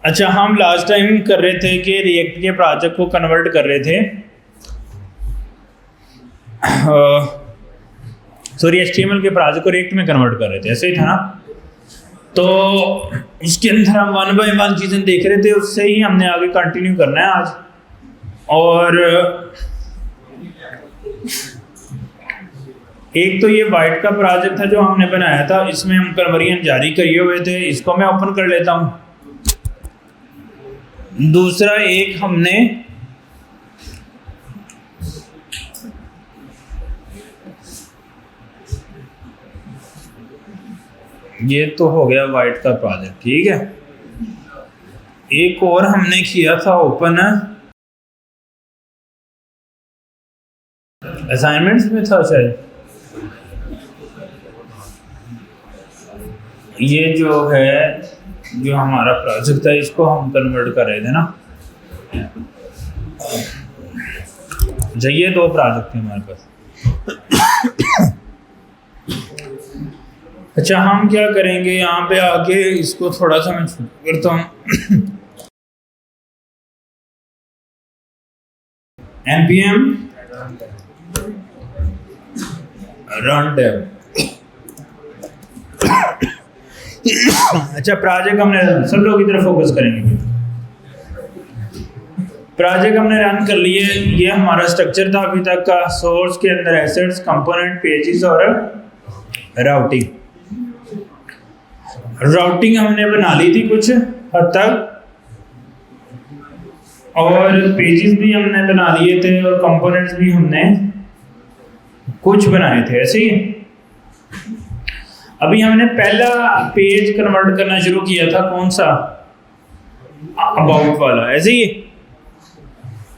अच्छा, हम last time कर रहे थे कि रिएक्ट के प्रोजेक्ट को कन्वर्ट कर रहे थे, सॉरी HTML के प्रोजेक्ट को रिएक्ट में कन्वर्ट कर रहे थे, ऐसे ही था ना। तो इसके अंदर हम 1 बाय 1 चीज़ें देख रहे थे, उससे ही हमने आगे कंटिन्यू करना है आज। और एक तो ये वाइट का प्रोजेक्ट था जो हमने बनाया था, इसमें हम कन्वर्जन जारी किए हुए थे, इसको मैं ओपन कर लेता हूँ। दूसरा एक हमने ये तो हो गया वाइट का प्रोजेक्ट, ठीक है। एक और हमने किया था ओपन, असाइनमेंट्स में था शायद। ये जो है जो हमारा प्रोजेक्ट था, इसको हम कन्वर्ट कर रहे थे ना। ये 2 प्रोजेक्ट थे हमारे पास। अच्छा, हम क्या करेंगे यहाँ पे आके इसको थोड़ा सा मैं छोटा करता हूँ। npm runtime। अच्छा, प्रोजेक्ट हमने सब लोग इधर फोकस करेंगे। प्रोजेक्ट हमने रन कर लिए। ये हमारा स्ट्रक्चर था अभी तक का। सोर्स के अंदर एसेट्स, कंपोनेंट, पेजेस और राउटिंग। राउटिंग हमने बना ली थी कुछ हद तक, और पेजेस भी हमने बना लिए थे, और कंपोनेंट्स भी हमने कुछ बनाए थे, ऐसे ही। अभी हमने पहला पेज कन्वर्ट करना शुरू किया था, कौन सा? अबाउट वाला, ऐसे ही।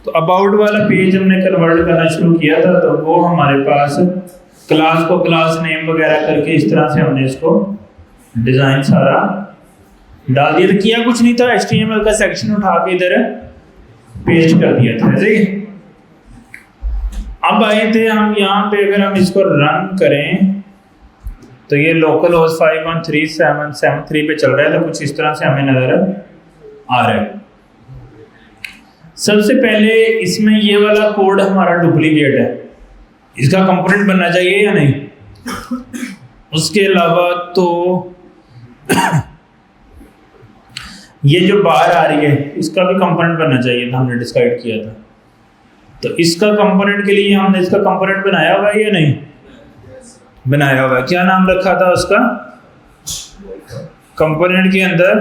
तो अबाउट वाला पेज हमने कन्वर्ट करना शुरू किया था, तो वो हमारे पास क्लास को क्लास नेम वगैरह करके इस तरह से हमने इसको डिजाइन सारा डाल दिया था। किया कुछ नहीं था, HTML का सेक्शन उठा के इधर पेस्ट कर दिया था, ऐसे ही। अब आए थे हम यहाँ पे, अगर हम इसको रन करें तो ये लोकल होस्ट 513.773 पे चल रहा है, तो कुछ इस तरह से हमें नजर आ रहा है। सबसे पहले इसमें ये वाला कोड हमारा डुप्लीकेट है, इसका कंपोनेंट बनना चाहिए या नहीं? उसके अलावा तो ये जो बाहर आ रही है इसका भी कंपोनेंट बनना चाहिए था, हमने डिसाइड किया था। तो इसका कंपोनेंट के लिए हमने इसका कंपोनेंट बनाया हुआ है या नहीं बनाया हुआ है? क्या नाम रखा था उसका? कंपोनेंट के अंदर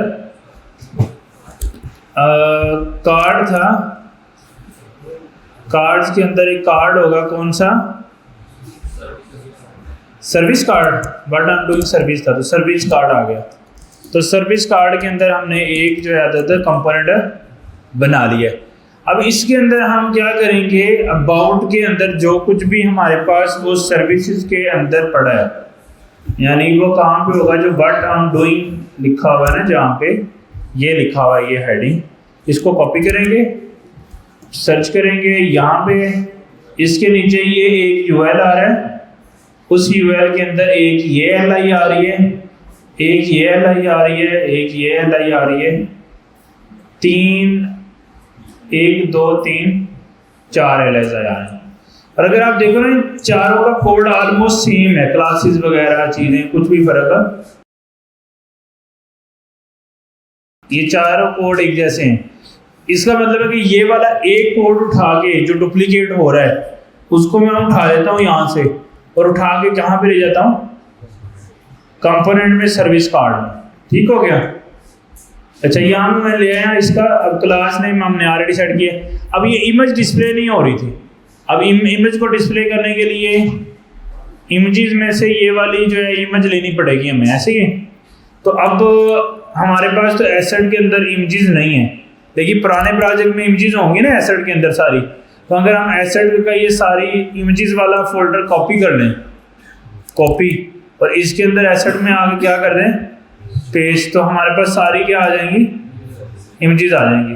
कार्ड था। कार्ड्स के अंदर एक कार्ड होगा, कौन सा? Service card. But I am doing service था, तो सर्विस कार्ड आ गया। तो सर्विस कार्ड के अंदर हमने एक जो है कंपोनेंट बना लिया। अब इसके अंदर हम क्या करेंगे, अबाउट के अंदर जो कुछ भी हमारे पास वो सर्विसेज के अंदर पड़ा है, यानी वो कहाँ पे होगा? जो व्हाट आई एम डूइंग लिखा हुआ है ना, जहाँ पे ये लिखा हुआ है, ये हेडिंग, इसको कॉपी करेंगे, सर्च करेंगे यहाँ पे। इसके नीचे ये एक URL आ रहा है, उस URL के अंदर एक ये li आ रही है, एक ये li आ रही है, एक ये li आ रही है। 1 2 3 4 LIs आ रहे हैं। और अगर आप देखो ना, चारों का कोड ऑलमोस्ट सेम है, क्लासेस वगैरह चीजें, कुछ भी फर्क है, ये चारों कोड एक जैसे हैं। इसका मतलब है कि ये वाला एक कोड उठा के जो डुप्लीकेट हो रहा है, उसको मैं उठा लेता हूँ यहाँ से, और उठा के कहाँ पे ले जाता हूँ? कंपोनेंट में, सर्विस कार्ड में। ठीक हो गया? अच्छा, यहाँ मैं ले आया इसका। अब क्लास नेम हमने ऑलरेडी सेट किया। अब ये इमेज डिस्प्ले नहीं हो रही थी। अब इमेज को डिस्प्ले करने के लिए इमेजेस में से ये वाली जो है इमेज लेनी पड़ेगी हमें, ऐसे ही। तो अब हमारे पास तो एसेट के अंदर इमेजेस नहीं है, लेकिन पुराने प्रोजेक्ट में इमेजेस होंगी ना एसेट के अंदर सारी। तो अगर हम एसेट का ये सारी इमेजेस वाला फोल्डर कॉपी कर लें, कॉपी, और इसके अंदर एसेट में आगे क्या कर दें? पेस्ट, तो हमारे पास सारी क्या आ जाएंगी? इमेजेस आ जाएंगी।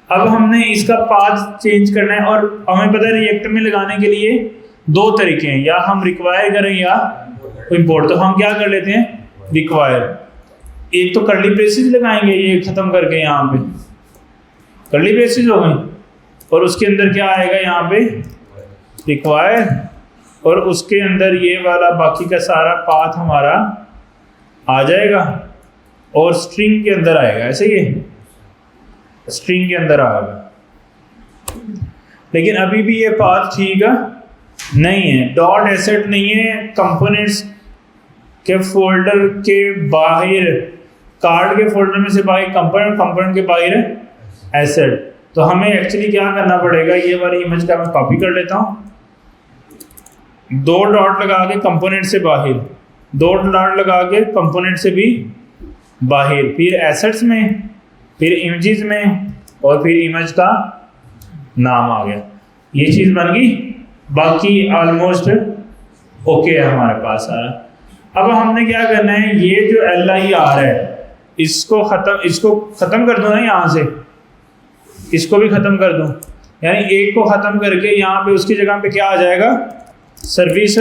अब हमने इसका पाथ चेंज करना है, और हमें पता है रिएक्ट में लगाने के लिए 2 तरीके हैं, या हम रिक्वायर करें या इंपोर्ट। तो हम क्या कर लेते हैं? रिक्वायर। एक तो कर्ली ब्रेसेस लगाएंगे ये ख़त्म करके, यहाँ पे कर्ली ब्रेसेस हो गई, और उसके अंदर क्या आएगा यहाँ पे रिक्वायर, और उसके अंदर ये वाला बाकी का सारा पाथ हमारा आ जाएगा और स्ट्रिंग के अंदर आएगा, ऐसे ये स्ट्रिंग के अंदर आएगा। लेकिन अभी भी ये पाथ ठीक नहीं है, डॉट एसेट नहीं है, कंपोनेंट्स के फोल्डर के बाहर, कार्ड के फोल्डर में से बाहर कंपोनेंट, कंपोनेंट के बाहर एसेट। तो हमें एक्चुअली क्या करना पड़ेगा, ये वाली इमेज का मैं कॉपी कर लेता हूँ, 2 डॉट लगा के कंपोनेंट से बाहर, 2 डॉट लगा के कंपोनेंट से भी बाहर, फिर एसेट्स में, फिर इमेजेस में, और फिर इमेज का नाम आ गया। ये चीज़ बन गई, बाकी ऑलमोस्ट ओके है हमारे पास सारा। अब हमने क्या करना है, ये जो LIR है इसको ख़त्म कर दो ना, यहाँ से इसको भी ख़त्म कर दूँ, यानी एक को ख़त्म करके यहाँ पे उसकी जगह पे क्या आ जाएगा, सर्विस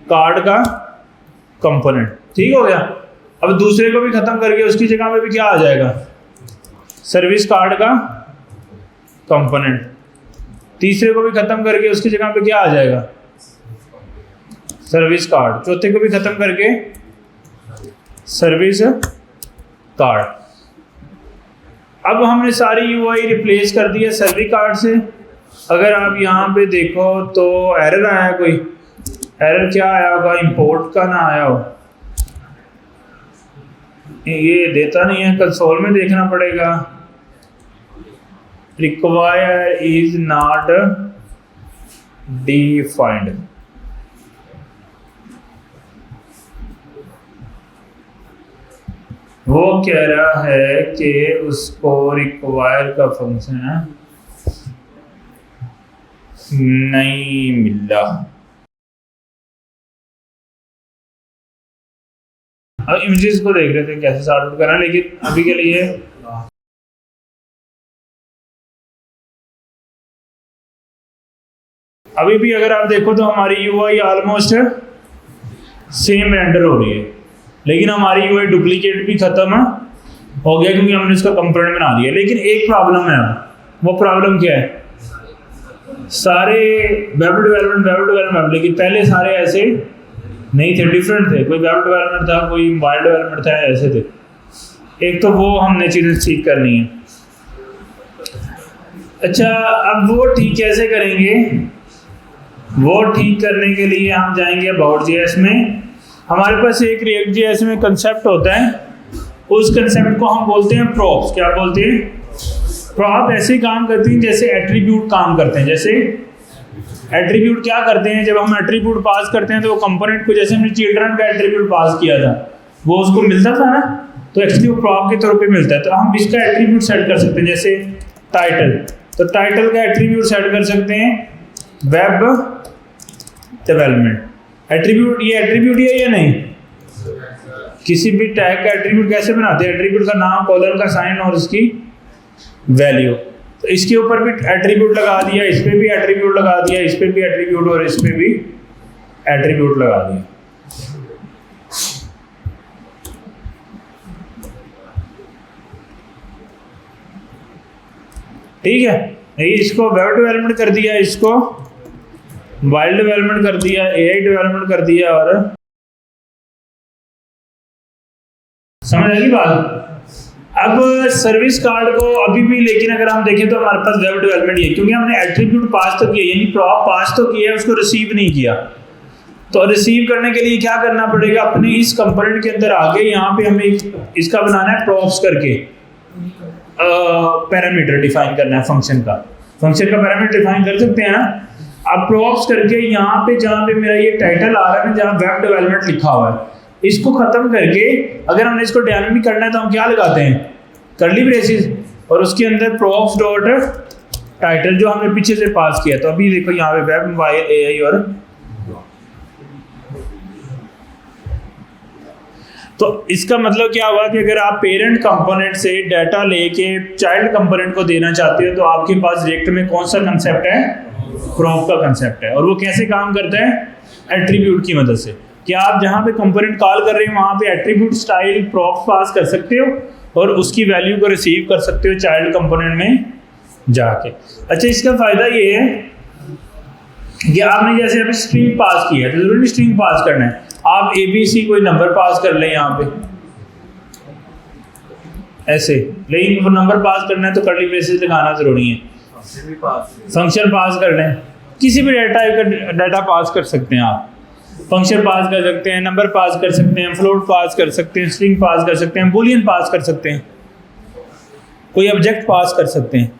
कार्ड का कंपोनेंट। ठीक हो गया। अब दूसरे को भी ख़त्म करके उसकी जगह पे भी क्या आ जाएगा, सर्विस कार्ड का कंपोनेंट। तीसरे को भी ख़त्म करके उसकी जगह पे क्या आ जाएगा, सर्विस कार्ड। चौथे को भी ख़त्म करके सर्विस कार्ड। अब हमने सारी UI रिप्लेस कर दी है सर्विस कार्ड से। अगर आप यहाँ पे देखो तो एरर आया, कोई एरर क्या आया होगा, इंपोर्ट का ना आया हो, ये देता नहीं है, कंसोल में देखना पड़ेगा। रिक्वायर इज नॉट डिफाइंड, वो कह रहा है कि उसको रिक्वायर का फंक्शन नहीं मिला। अब इमेजेस को देख रहे थे कैसे सॉर्ट आउट करना, लेकिन अभी के लिए अभी भी अगर आप देखो तो हमारी UI ऑलमोस्ट सेम रेंडर हो रही है, लेकिन हमारी UI डुप्लीकेट भी खत्म हो गया क्योंकि हमने उसका कंपोनेंट बना दिया। लेकिन एक प्रॉब्लम है, वो प्रॉब्लम क्या है, सारे वेब डेवलपमेंट, लेकिन पहले सारे ऐसे नहीं थे, डिफरेंट थे। कोई वेब डेवलपमेंट था, कोई मोबाइल डेवलपमेंट था, ऐसे थे। एक तो वो हमने चीज़ें ठीक करनी है। अच्छा, अब वो ठीक कैसे करेंगे, वो ठीक करने के लिए हम जाएंगे About.js में। हमारे पास एक React.js में कंसेप्ट होता है, उस कंसेप्ट को हम बोलते हैं प्रॉप्स। क्या बोलते हैं, प्रॉप ऐसे काम करती हैं जैसे एट्रीब्यूट काम करते हैं। जैसे एट्रीब्यूट क्या करते हैं, जब हम एट्रीब्यूट पास करते हैं तो वो कंपोनेंट को, जैसे हमने चिल्ड्रन का एट्रीब्यूट पास किया था, वो उसको मिलता था ना, तो एक्चुअली वो प्रॉप के तौर पे मिलता है। तो हम इसका एट्रीब्यूट सेट कर सकते हैं, जैसे टाइटल, तो टाइटल का एट्रीब्यूट सेट कर सकते हैं वेब डेवलपमेंट एट्रीब्यूट। ये एट्रीब्यूट है या नहीं, किसी भी टैग का एट्रीब्यूट कैसे बनाते हैं, एट्रीब्यूट का नाम, कॉलम का साइन और उसकी वैल्यू। तो इसके ऊपर भी एट्रीब्यूट लगा दिया, इस पर भी एट्रीब्यूट लगा दिया, इस पर भी एट्रीब्यूट और इस पर भी एट्रीब्यूट लगा दिया। ठीक है, इसको वेब डेवलपमेंट कर दिया, इसको मोबाइल डेवलपमेंट कर दिया, AI डेवलपमेंट कर दिया, और समझ आएगी बात। अब सर्विस कार्ड को अभी भी, लेकिन अगर हम देखें तो हमारे पास वेब डेवलपमेंट ही है, क्योंकि हमने एट्रीब्यूट पास तो किया, यानी प्रॉप पास तो किया है, उसको रिसीव नहीं किया। तो रिसीव करने के लिए क्या करना पड़ेगा, अपने इस कंपोनेंट के अंदर आके यहाँ पे हमें इसका बनाना है प्रॉप्स करके पैरामीटर डिफाइन करना है, फंक्शन का पैरामीटर डिफाइन कर सकते हैं ना। अब प्रॉप्स करके यहाँ पे जहाँ पे मेरा ये टाइटल आ रहा है ना, जहाँ वेब डेवलपमेंट लिखा हुआ है, इसको खत्म करके अगर हमने इसको डायनामिक करना है तो हम क्या लगाते हैं, कर्ली ब्रेसेस, और उसके अंदर प्रॉप्स डॉट टाइटल जो हमने पीछे से पास किया। तो अभी देखो यहाँ पे वेब, मोबाइल, AI और तो इसका मतलब क्या हुआ कि अगर आप पेरेंट कंपोनेंट से डाटा लेके चाइल्ड कंपोनेंट को देना चाहते हो तो आपके पास रिएक्ट में कौन सा कंसेप्ट है, प्रॉप का कंसेप्ट है। और वो कैसे काम करता है, एट्रीब्यूट की मदद से। कि आप जहाँ पे कंपोनेंट कॉल कर रहे हैं वहाँ पे एट्रीब्यूट स्टाइल प्रॉप्स पास कर सकते हो और उसकी वैल्यू को रिसीव कर सकते हो चाइल्ड कंपोनेंट में जाके। अच्छा, इसका फ़ायदा ये है कि आपने जैसे अभी स्ट्रिंग पास की है तो जरूरी स्ट्रिंग पास करना है, आप ABC कोई नंबर पास कर लें यहाँ पे ऐसे, लेकिन वो नंबर पास करना है तो कर्ली ब्रेसेस लगाना जरूरी है। फंक्शन पास कर लें, किसी भी डेटा का डाटा पास कर सकते हैं आप, फंक्शन पास कर सकते हैं, नंबर पास कर सकते हैं, फ्लोट पास कर सकते हैं, स्ट्रिंग पास कर सकते हैं, बूलियन पास कर सकते हैं, कोई ऑब्जेक्ट पास कर सकते हैं।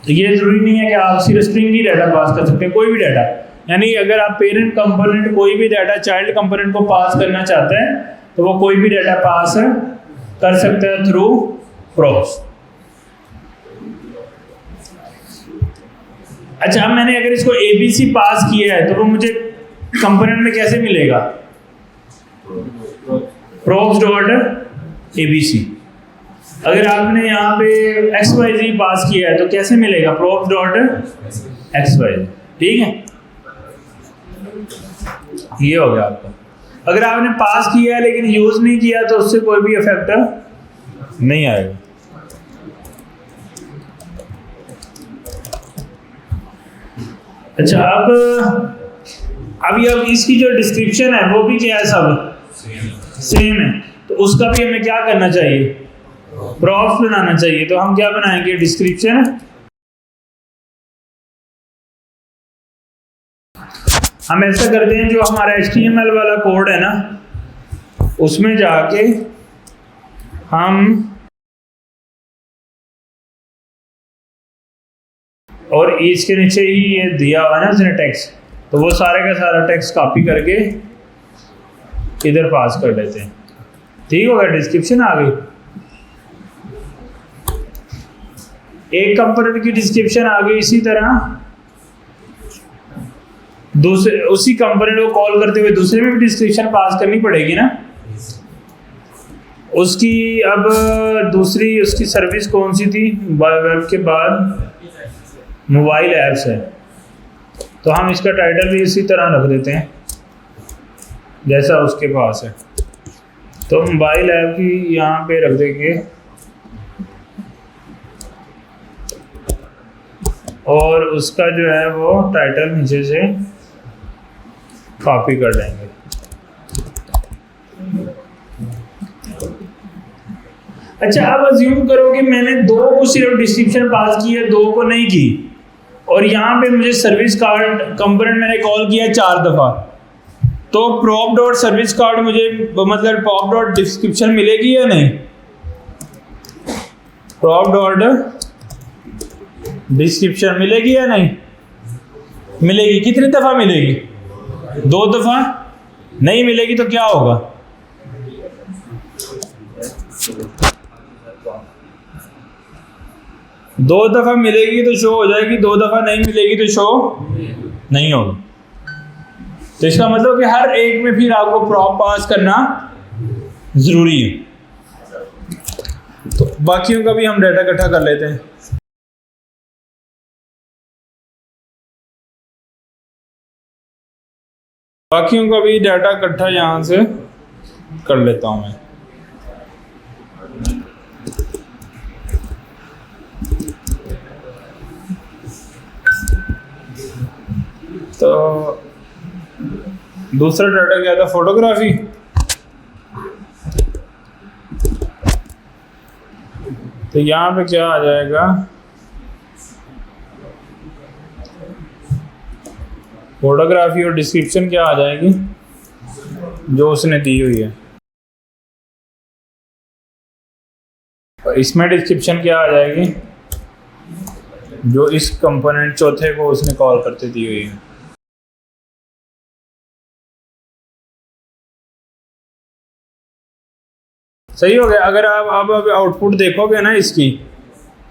तो ये जरूरी नहीं है कि आप सिर्फ स्ट्रिंग ही डाटा पास कर सकते हैं, कोई भी डाटा, यानी अगर आप पेरेंट कंपोनेंट कोई भी डाटा चाइल्ड कंपोनेंट को पास करना चाहते हैं तो वो कोई भी डाटा पास कर सकते हैं थ्रू प्रॉप्स। अच्छा, अब मैंने अगर इसको ABC पास किया है तो वो मुझे कंपोनेंट में कैसे मिलेगा? props dot ABC। अगर आपने यहाँ पे XYZ पास किया है तो कैसे मिलेगा? props dot XYZ। ठीक है, ये हो गया आपका। अगर आपने पास किया है लेकिन यूज नहीं किया तो उससे कोई भी इफेक्ट नहीं आएगा। अच्छा, अब ये इसकी जो डिस्क्रिप्शन है वो भी क्या है, सब सेम है, तो उसका भी हमें क्या करना चाहिए? प्रॉप्स बनाना चाहिए। तो हम क्या बनाएंगे? डिस्क्रिप्शन। हम ऐसा करते हैं, जो हमारा HTML वाला कोड है ना उसमें जाके हम, और इसके नीचे ही ये दिया हुआ है ना इसने टेक्स्ट, तो वो सारे का सारा टेक्स्ट कॉपी करके इधर पास कर लेते हैं। ठीक हो गया, डिस्क्रिप्शन आ गई। एक कंपोनेंट की डिस्क्रिप्शन आ गई। इसी तरह दूसरे उसी कंपोनेंट को कॉल करते हुए दूसरे में भी डिस्क्रिप्शन पास करनी पड़ेगी ना उसकी। अब दूसरी उसकी सर्विस कौन सी थी? वेब के बाद मोबाइल ऐप्स है, तो हम इसका टाइटल भी इसी तरह रख देते हैं जैसा उसके पास है। तो मोबाइल ऐप की यहाँ पे रख देंगे और उसका जो है वो टाइटल नीचे से कॉपी कर लेंगे। अच्छा, अब अज्यूम करो कि मैंने 2 को सिर्फ डिस्क्रिप्शन पास की है, 2 को नहीं की, और यहाँ पे मुझे सर्विस कार्ड कंपोनेंट मैंने कॉल किया 4 दफ़ा, तो prop डॉट सर्विस कार्ड मुझे मतलब prop डॉट डिस्क्रिप्शन मिलेगी या नहीं? prop डॉट डिस्क्रिप्शन मिलेगी या नहीं मिलेगी? कितनी दफ़ा मिलेगी? 2 दफ़ा। नहीं मिलेगी तो क्या होगा? दो दफ़ा मिलेगी तो शो हो जाएगी, 2 दफ़ा नहीं मिलेगी तो शो नहीं होगी। तो इसका मतलब कि हर एक में फिर आपको प्रॉप पास करना ज़रूरी है। तो बाकियों का भी हम डाटा इकट्ठा कर लेते हैं। बाकियों का भी डाटा इकट्ठा यहाँ से कर लेता हूँ मैं। तो दूसरा डाटा क्या था? फोटोग्राफी। तो यहाँ पे क्या आ जाएगा? फोटोग्राफी और डिस्क्रिप्शन क्या आ जाएगी जो उसने दी हुई है। और इसमें डिस्क्रिप्शन क्या आ जाएगी जो इस कंपोनेंट चौथे को उसने कॉल करते दी हुई है। सही हो गया। अगर आप अब आउटपुट देखोगे ना इसकी,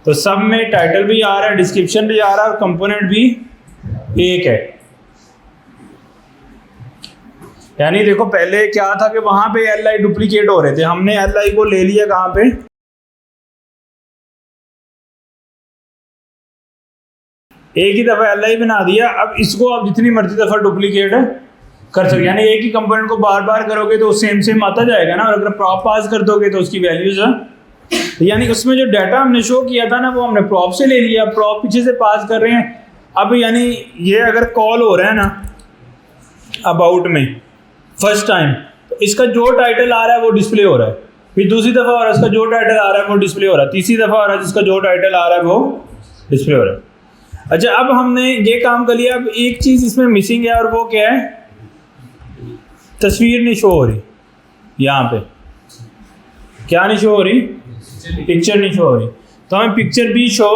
तो सब में टाइटल भी आ रहा है, डिस्क्रिप्शन भी आ रहा है और कंपोनेंट भी एक है। यानी देखो, पहले क्या था कि वहां पे LI डुप्लीकेट हो रहे थे, हमने LI को ले लिया कहां पे? एक ही दफा LI बना दिया। अब इसको आप जितनी मर्जी दफा डुप्लीकेट कर सकते, यानी एक ही कंपोनेंट को बार बार करोगे तो सेम सेम आता जाएगा ना, और अगर प्रॉप पास कर दोगे तो उसकी वैल्यूज यानी उसमें जो डाटा हमने शो किया था ना वो हमने प्रॉप से ले लिया, प्रॉप पीछे से पास कर रहे हैं। अब यानी ये अगर कॉल हो रहा है ना अबाउट में फर्स्ट टाइम, तो इसका जो टाइटल आ रहा है वो डिस्प्ले हो रहा है, फिर दूसरी दफ़ा हो रहा है इसका जो टाइटल आ रहा है वो डिस्प्ले हो रहा है, तीसरी दफ़ा हो रहा है जिसका जो टाइटल आ रहा है वो डिस्प्ले हो रहा है। अच्छा, अब हमने ये काम कर लिया, अब एक चीज़ इसमें मिसिंग है और वो क्या है, तस्वीर नहीं शो हो रही। यहाँ पे क्या नहीं शो हो रही, पिक्चर नहीं शो हो रही, तो हमें पिक्चर भी शो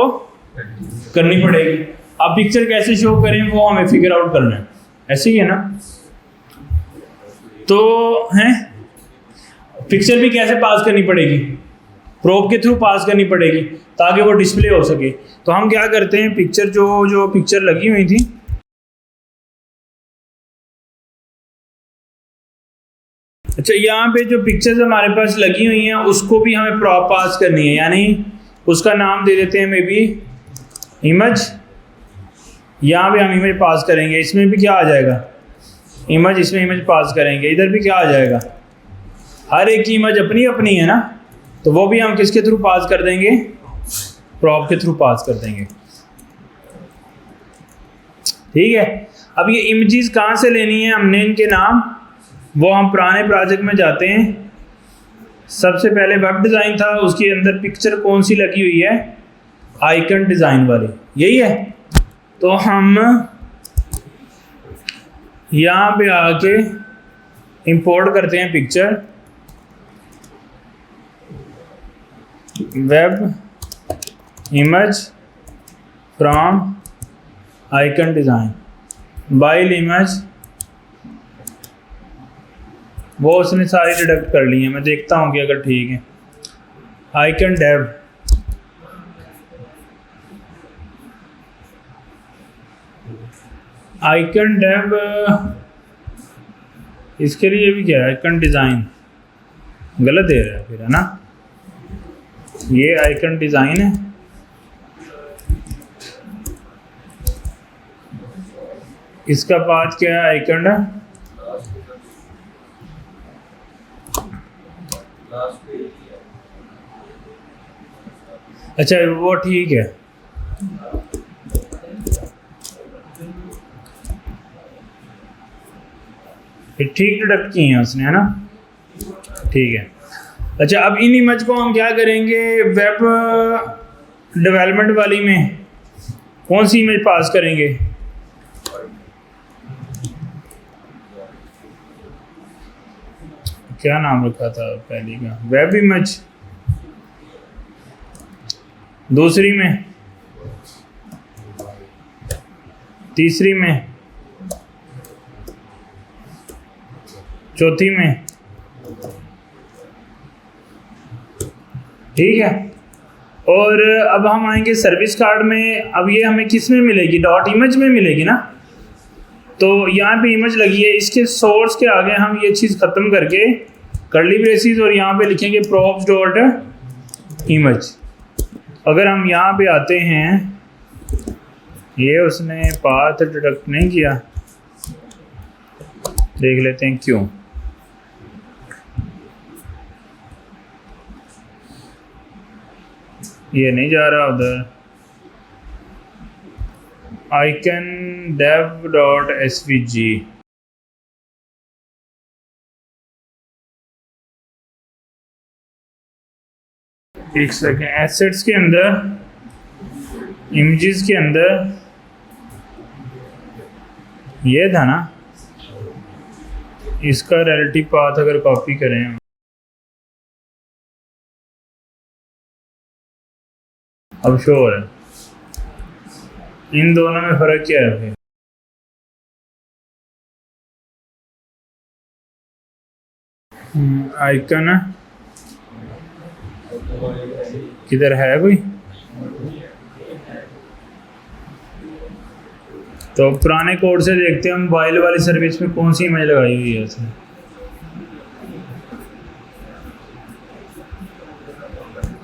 करनी पड़ेगी। अब पिक्चर कैसे शो करें वो हमें फिगर आउट करना है, ऐसे ही है ना। तो हैं पिक्चर भी कैसे पास करनी पड़ेगी, प्रोब के थ्रू पास करनी पड़ेगी ताकि वो डिस्प्ले हो सके। तो हम क्या करते हैं, पिक्चर जो पिक्चर लगी हुई थी, अच्छा यहाँ पे जो पिक्चर्स हमारे पास लगी हुई हैं उसको भी हमें प्रॉप पास करनी है, यानी उसका नाम दे देते हैं मे बी इमेज। यहाँ पे हम इमेज पास करेंगे, इसमें भी क्या आ जाएगा इमेज, इसमें इमेज पास करेंगे, इधर भी क्या आ जाएगा, हर एक की इमेज अपनी अपनी है ना, तो वो भी हम किसके थ्रू पास कर देंगे, प्रॉप के थ्रू पास कर देंगे। ठीक है, अब ये इमेजेस कहाँ से लेनी है हमने, इनके नाम वो हम पुराने प्रोजेक्ट में जाते हैं। सबसे पहले वेब डिज़ाइन था, उसके अंदर पिक्चर कौन सी लगी हुई है, आइकन डिज़ाइन वाली, यही है। तो हम यहाँ पे आके इंपोर्ट करते हैं picture, web image from icon design, bile image, वो उसने सारी डिडक्ट कर ली है, मैं देखता हूँ कि अगर ठीक है। आइकन डेव, आइकन डेव इसके लिए भी क्या है, आइकन डिज़ाइन गलत दे रहा है फिर, है ना। ये आइकन डिज़ाइन है, इसका पाथ क्या है, आइकन है। अच्छा वो ठीक है, ठीक डिडक्ट किए हैं उसने, है ना, ठीक है। अच्छा, अब इन इमेज को हम क्या करेंगे, वेब डेवलपमेंट वाली में कौन सी इमेज पास करेंगे, क्या नाम रखा था पहली का, वेब इमेज, दूसरी में, तीसरी में, चौथी में, ठीक है। और अब हम आएंगे सर्विस कार्ड में। अब ये हमें किस में मिलेगी, डॉट इमेज में मिलेगी ना। तो यहाँ पे इमेज लगी है, इसके सोर्स के आगे हम ये चीज़ ख़त्म करके कर्ली ब्रेसिस और यहाँ पे लिखेंगे प्रॉप्स डॉट इमेज। अगर हम यहाँ पे आते हैं, ये उसने पाथ डिडक्ट नहीं किया, देख लेते हैं क्यों। ये नहीं जा रहा उधर, आइकन डेव डॉट एसवीजी, एक सेकेंड, एसेट्स के अंदर, इमेजेस के अंदर ये था ना, इसका रिलेटिव पाथ अगर कॉपी करें, अब शो हो रहा है, इन दोनों में फ़र्क क्या है फिर, आइकन किधर है कोई, तो पुराने कोड से देखते हैं हम, मोबाइल वाली सर्विस में कौन सी इमेज लगाई हुई है उसने।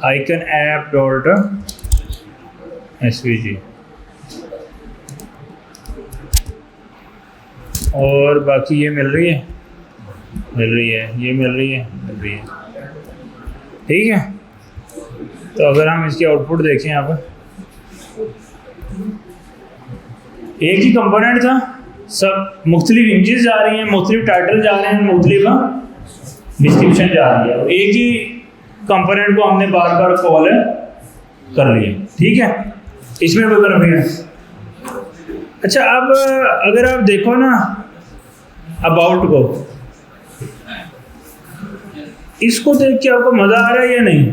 आइकन ऐप डॉट एसवीजी, और बाकी ये मिल रही है, ये मिल रही है। ठीक है, तो अगर हम इसकी आउटपुट देखें यहाँ पर, एक ही कंपोनेंट था, सब मुख्तलिफ इमेजेस जा रही हैं, मुख्तलिफ टाइटल जा रहे हैं, मुख्तलिफ डिस्क्रिप्शन जा रही है, एक ही कंपोनेंट को हमने बार बार कॉल कर लिया। ठीक है, इसमें कोई फर्क नहीं है। अच्छा, अब अगर आप देखो ना अबाउट को, इसको देख के आपको मजा आ रहा है या नहीं?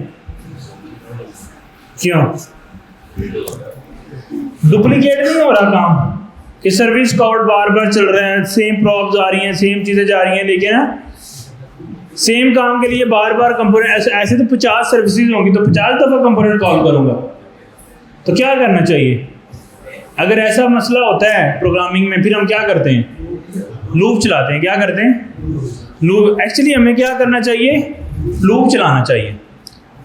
क्यों? डुप्लीकेट नहीं हो रहा काम कि सर्विस कोड बार बार चल रहे हैं, सेम प्रॉब्स आ रही हैं, सेम चीजें जा रही हैं, लेकिन सेम काम के लिए बार बार कंपोनेंट, ऐसे तो 50 सर्विसेज होंगी तो 50 दफा कंपोनेंट कॉल करूंगा, तो क्या करना चाहिए? अगर ऐसा मसला होता है प्रोग्रामिंग में, फिर हम क्या करते हैं? लूप चलाते हैं। क्या करते हैं? लूप। एक्चुअली हमें क्या करना चाहिए? लूप चलाना चाहिए।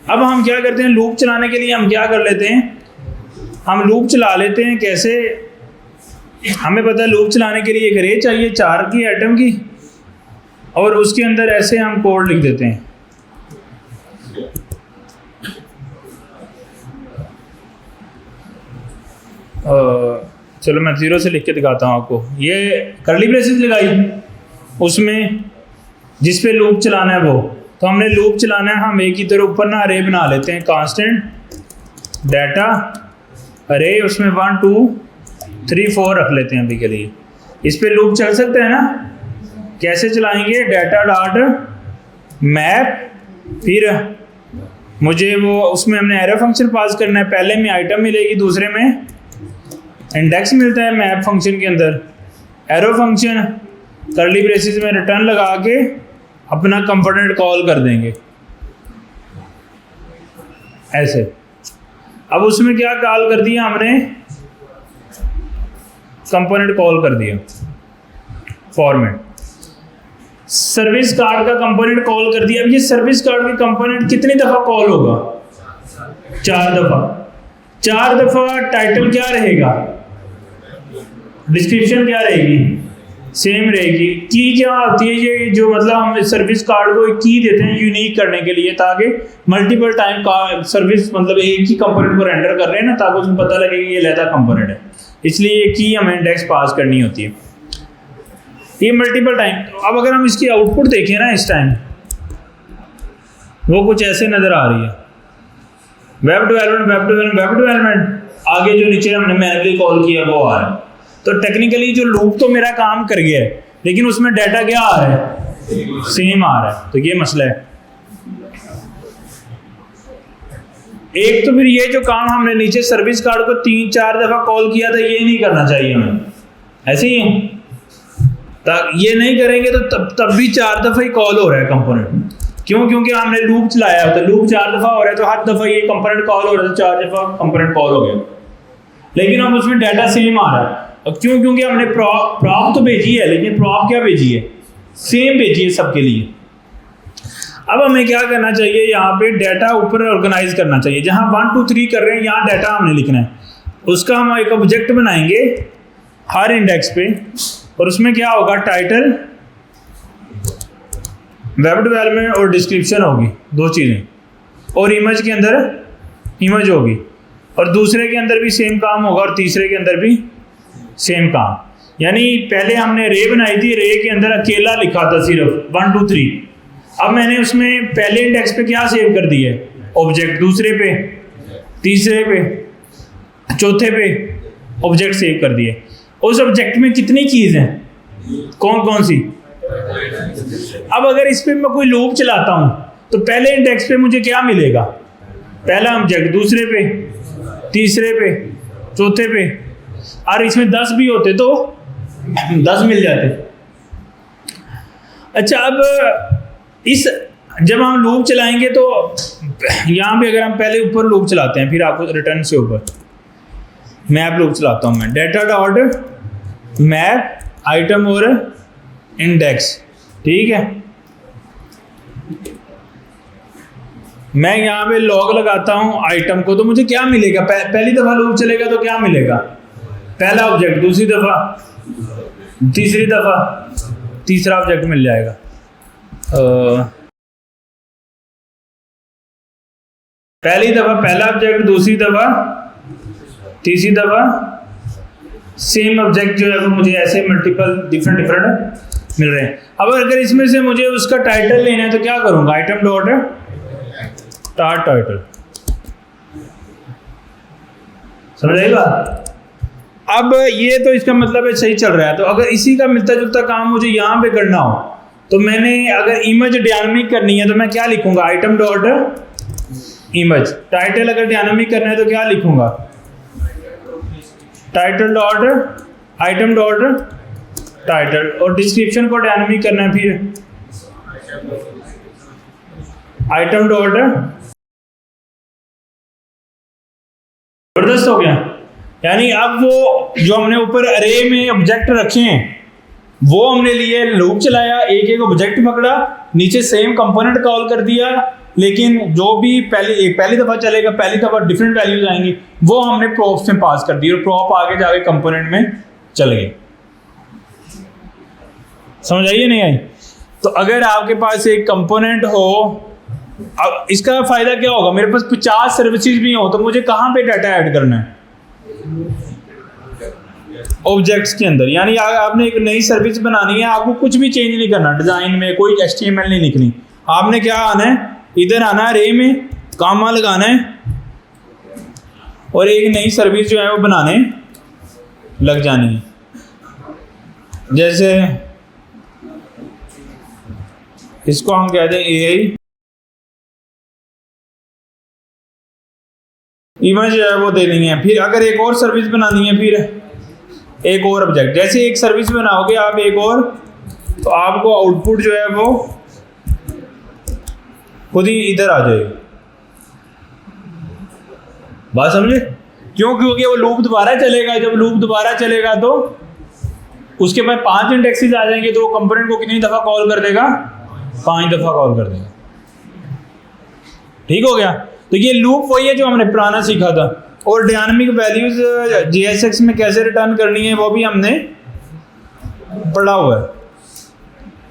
अब हम क्या करते हैं? लूप चलाने के लिए हम क्या कर लेते हैं? हम लूप चला लेते हैं। कैसे? हमें पता है लूप चलाने के लिए एक रे चाहिए 4 की आइटम की, और उसके अंदर ऐसे हम कोड लिख देते हैं। चलो मैं 0 से लिख के दिखाता हूँ आपको। ये कर्ली ब्रेसेस लगाई, उसमें जिस पे लूप चलाना है वो, तो हमने लूप चलाना है, हम एक ही तरह ऊपर ना अरे बना लेते हैं, कांस्टेंट डाटा अरे, उसमें 1 2 3 4 रख लेते हैं अभी के लिए। इस पे लूप चल सकते हैं ना? कैसे चलाएंगे? डाटा डॉट मैप, फिर मुझे वो उसमें हमने एरो फंक्शन पास करना है। पहले में आइटम मिलेगी, दूसरे में इंडेक्स मिलता है मैप फंक्शन के अंदर। एरो फंक्शन कर्ली ब्रेसेस में रिटर्न लगा के अपना कंपोनेंट कॉल कर देंगे ऐसे। अब उसमें क्या कॉल कर दिया हमने? कंपोनेंट कॉल कर दिया फॉर्मेट। सर्विस कार्ड का कंपोनेंट कॉल कर दिया। अब ये सर्विस कार्ड का कंपोनेंट कितनी दफा कॉल होगा? 4 दफा। 4 दफा टाइटल क्या रहेगा? डिस्क्रिप्शन क्या रहेगी? सेम रहेगी। की क्या होती है? ये जो मतलब हम सर्विस कार्ड को एक की देते हैं यूनिक करने के लिए, ताकि मल्टीपल टाइम का सर्विस मतलब एक ही कंपोनेंट को रेंडर कर रहे हैं ना, ताकि उसको पता लगे कि ये लैदा कंपोनेंट है, इसलिए ये की हमें इंडेक्स पास करनी होती है, ये मल्टीपल टाइम। तो अब अगर हम इसकी आउटपुट देखें ना, इस टाइम वो कुछ ऐसे नज़र आ रही है। वेब डेवलपमेंट आगे जो नीचे हमने मैनुअली कॉल किया वो आ रहा है। तो टेक्निकली जो लूप तो मेरा काम कर गया है, लेकिन उसमें डाटा क्या आ रहा है? सेम आ रहा है। तो ये मसला है। एक तो फिर ये जो काम हमने नीचे सर्विस कार्ड को 3-4 दफा कॉल किया था, ये नहीं करना चाहिए हमें, ऐसे ही है। ये नहीं करेंगे तो तब भी 4 दफा ही कॉल हो रहा है कंपोनेंट। क्यों? क्योंकि हमने लूप चलाया, तो लूप 4 दफा हो रहा है, तो हर दफा ये कंपोनेंट कॉल हो रहा है, तो 4 दफा कंपोनेंट कॉल हो गया, लेकिन अब उसमें डाटा सेम आ रहा है। अब क्यों? क्योंकि हमने प्रॉप तो भेजी है, लेकिन प्रॉप क्या भेजी है? सेम भेजी है सबके लिए। अब हमें क्या करना चाहिए? यहाँ पे डाटा ऊपर ऑर्गेनाइज करना चाहिए। जहाँ 1 2 3 कर रहे हैं, यहाँ डाटा हमने लिखना है। उसका हम एक ऑब्जेक्ट बनाएंगे हर इंडेक्स पे, और उसमें क्या होगा? टाइटल, वेब डेवलपमेंट और डिस्क्रिप्शन होगी, 2 चीज़ें, और इमेज के अंदर इमेज होगी, और दूसरे के अंदर भी सेम काम होगा, और तीसरे के अंदर भी सेम काम। यानी पहले हमने रे बनाई थी, रे के अंदर अकेला लिखा था सिर्फ 1 2 3। अब मैंने उसमें पहले इंडेक्स पे क्या सेव कर दिया है? ऑब्जेक्ट। दूसरे पे, तीसरे पे, चौथे पे ऑब्जेक्ट सेव कर दिए। उस ऑब्जेक्ट में कितनी कीज हैं? कौन कौन सी? अब अगर इस पे मैं कोई लूप चलाता हूं, तो पहले इंडेक्स पे मुझे क्या मिलेगा? पहला ऑब्जेक्ट, दूसरे पे, तीसरे पे, चौथे पे, और इसमें 10 भी होते तो 10 मिल जाते। अच्छा, अब इस जब हम लूप चलाएंगे तो यहाँ पे अगर हम पहले ऊपर लूप चलाते हैं, फिर आपको रिटर्न से ऊपर मैप लूप चलाता हूँ मैं। डाटा डॉट मैप आइटम और इंडेक्स, ठीक है। मैं यहाँ पे लॉग लगाता हूँ आइटम को, तो मुझे क्या मिलेगा? पहली दफा लूप चलेगा तो क्या मिलेगा? पहला ऑब्जेक्ट, दूसरी दफा तीसरी दफ़ा तीसरा ऑब्जेक्ट मिल जाएगा। पहली दफ़ा पहला ऑब्जेक्ट, दूसरी दफ़ा, तीसरी दफ़ा सेम ऑब्जेक्ट जो है वो मुझे ऐसे मल्टीपल डिफरेंट मिल रहे हैं। अब अगर इसमें से मुझे उसका टाइटल लेना है तो क्या करूँगा? आइटम डॉट स्टार्ट टाइटल, समझ आएगा? अब ये तो इसका मतलब है सही चल रहा है। तो अगर इसी का मिलता जुलता काम मुझे यहाँ पे करना हो तो मैंने अगर इमेज डायनामिक करनी है तो मैं क्या लिखूंगा? Item dot image. टाइटल अगर डायनामिक करना है तो क्या लिखूंगा? Title dot item dot title. और डिस्क्रिप्शन को डायनामिक करना है फिर आइटम डॉट। जबरदस्त हो गया। यानी अब वो जो हमने ऊपर अरे में ऑब्जेक्ट रखे हैं वो हमने लिए, लूप चलाया, एक एक ऑब्जेक्ट पकड़ा, नीचे सेम कंपोनेंट कॉल कर दिया, लेकिन जो भी पहली दफ़ा चलेगा, पहली दफ़ा डिफरेंट वैल्यूज आएंगी, वो हमने प्रॉप्स में पास कर दी और प्रॉप आगे जाके कंपोनेंट में चल गए। समझ आइए नहीं आई? तो अगर आपके पास एक कंपोनेंट हो, अब इसका फ़ायदा क्या होगा? मेरे पास 50 सर्विसेज भी हो तो मुझे कहाँ पे डाटा ऐड करना है? ऑब्जेक्ट्स के अंदर। यानी आपने एक नई सर्विस बनानी है, आपको कुछ भी चेंज नहीं करना, डिज़ाइन में कोई HTML नहीं लिखनी, आपने क्या आना है, इधर आना है, रे में कामा लगाना है और एक नई सर्विस जो है वो बनाने लग जानी है। जैसे इसको हम कहते हैं AI इमेज जो है वो दे देंगे। फिर अगर एक और सर्विस बनानी है, फिर एक और ऑब्जेक्ट। जैसे एक सर्विस बनाओगे आप एक और, तो आपको आउटपुट जो है वो खुद ही इधर आ जाएगी। बात समझे? क्यों? क्योंकि वो लूप दोबारा चलेगा। जब लूप दोबारा चलेगा तो उसके बाद 5 इंडेक्सेस आ जाएंगे, तो वो कंपोनेंट को कितनी दफ़ा कॉल कर देगा? 5 दफ़ा कॉल कर देगा। ठीक हो गया? तो ये लूप वही है जो हमने पुराना सीखा था। और डायनामिक वैल्यूज JSX में कैसे रिटर्न करनी है वो भी हमने पढ़ा हुआ है।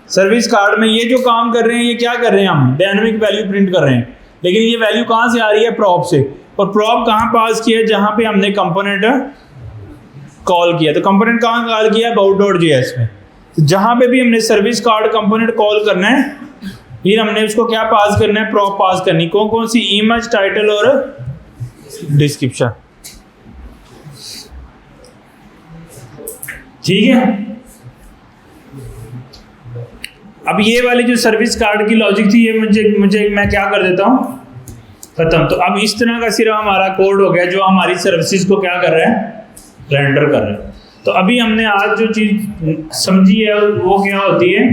सर्विस कार्ड में ये जो काम कर रहे हैं, ये क्या कर रहे हैं? हम डायनामिक वैल्यू प्रिंट कर रहे हैं, लेकिन ये वैल्यू कहाँ से आ रही है? प्रॉप से। और प्रॉप कहाँ पास किया है? जहाँ पे हमने कंपोनेंट कॉल किया। तो कंपोनेंट कहाँ कॉल किया? about.js में। जहाँ पे भी हमने सर्विस कार्ड कंपोनेंट कॉल करना है, फिर हमने उसको क्या पास करना है? प्रॉप पास करनी। कौन कौन सी? इमेज, टाइटल और डिस्क्रिप्शन। ठीक है। अब ये वाली जो सर्विस कार्ड की लॉजिक थी, ये मुझे मैं क्या कर देता हूं? खत्म। तो अब इस तरह का सिर्फ हमारा कोड हो गया जो हमारी सर्विसेज को क्या कर रहा है? रेंडर कर रहा है। तो अभी हमने आज जो चीज समझी है वो क्या होती है?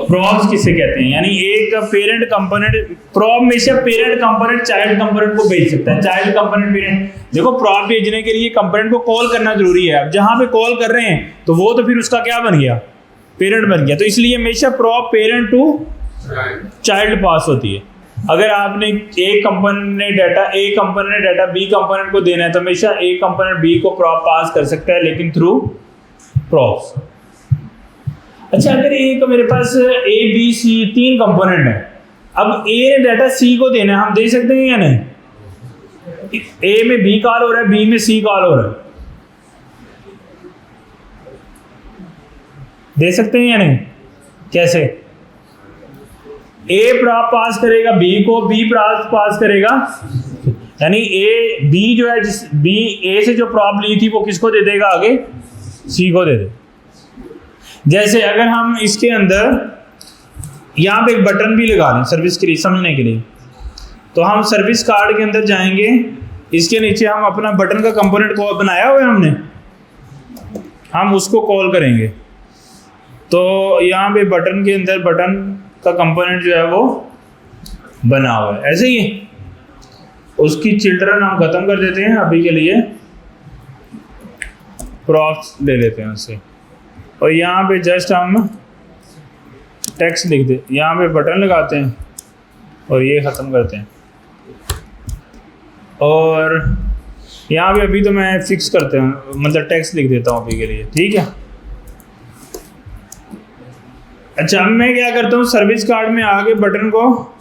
प्रॉप्स किसे कहते हैं? यानी एक पेरेंट कंपोनेंट, प्रॉप में से पेरेंट कंपोनेंट चाइल्ड कंपोनेंट को भेज सकता है। चाइल्ड कंपोनेंट पेरेंट, देखो प्रॉप भेजने के लिए कंपोनेंट को कॉल करना जरूरी है। अब जहां पे कॉल कर रहे हैं तो वो तो फिर उसका क्या बन गया? पेरेंट बन गया। तो इसलिए हमेशा प्रॉप पेरेंट टू चाइल्ड पास होती है। अगर आपने एक कंपोनेंट ने डाटा बी कंपोनेंट को देना है तो हमेशा ए कंपोनेंट बी को प्रॉप पास कर सकता है, लेकिन थ्रू प्रॉप्स। अच्छा, अगर एक मेरे पास A B C 3 कंपोनेंट है, अब A ने डाटा C को देना है, हम दे सकते हैं या नहीं? A में B कॉल हो रहा है, B में C कॉल हो रहा है, दे सकते हैं या नहीं? कैसे? A प्रॉप पास करेगा B को, B प्रॉप पास करेगा, यानी B जो है B A से जो प्रॉप ली थी वो किसको दे देगा? आगे C को दे दे। जैसे अगर हम इसके अंदर यहाँ पे एक बटन भी लगा लें सर्विस के लिए, समझने के लिए, तो हम सर्विस कार्ड के अंदर जाएंगे, इसके नीचे हम अपना बटन का कंपोनेंट को बनाया हुआ है हमने, हम उसको कॉल करेंगे। तो यहाँ पे बटन के अंदर बटन का कंपोनेंट जो है वो बना हुआ है। ऐसे ही उसकी चिल्ड्रन हम खत्म कर देते हैं, अभी के लिए प्रॉप्स ले लेते हैं उससे, और यहाँ पे जस्ट हम टेक्स्ट लिख दे, यहाँ पे बटन लगाते हैं और ये ख़त्म करते हैं। और यहाँ पे अभी तो मैं फिक्स करते हैं, मतलब टेक्स्ट लिख देता हूँ अभी के लिए, ठीक है। अच्छा, अब मैं क्या करता हूँ, सर्विस कार्ड में आगे बटन को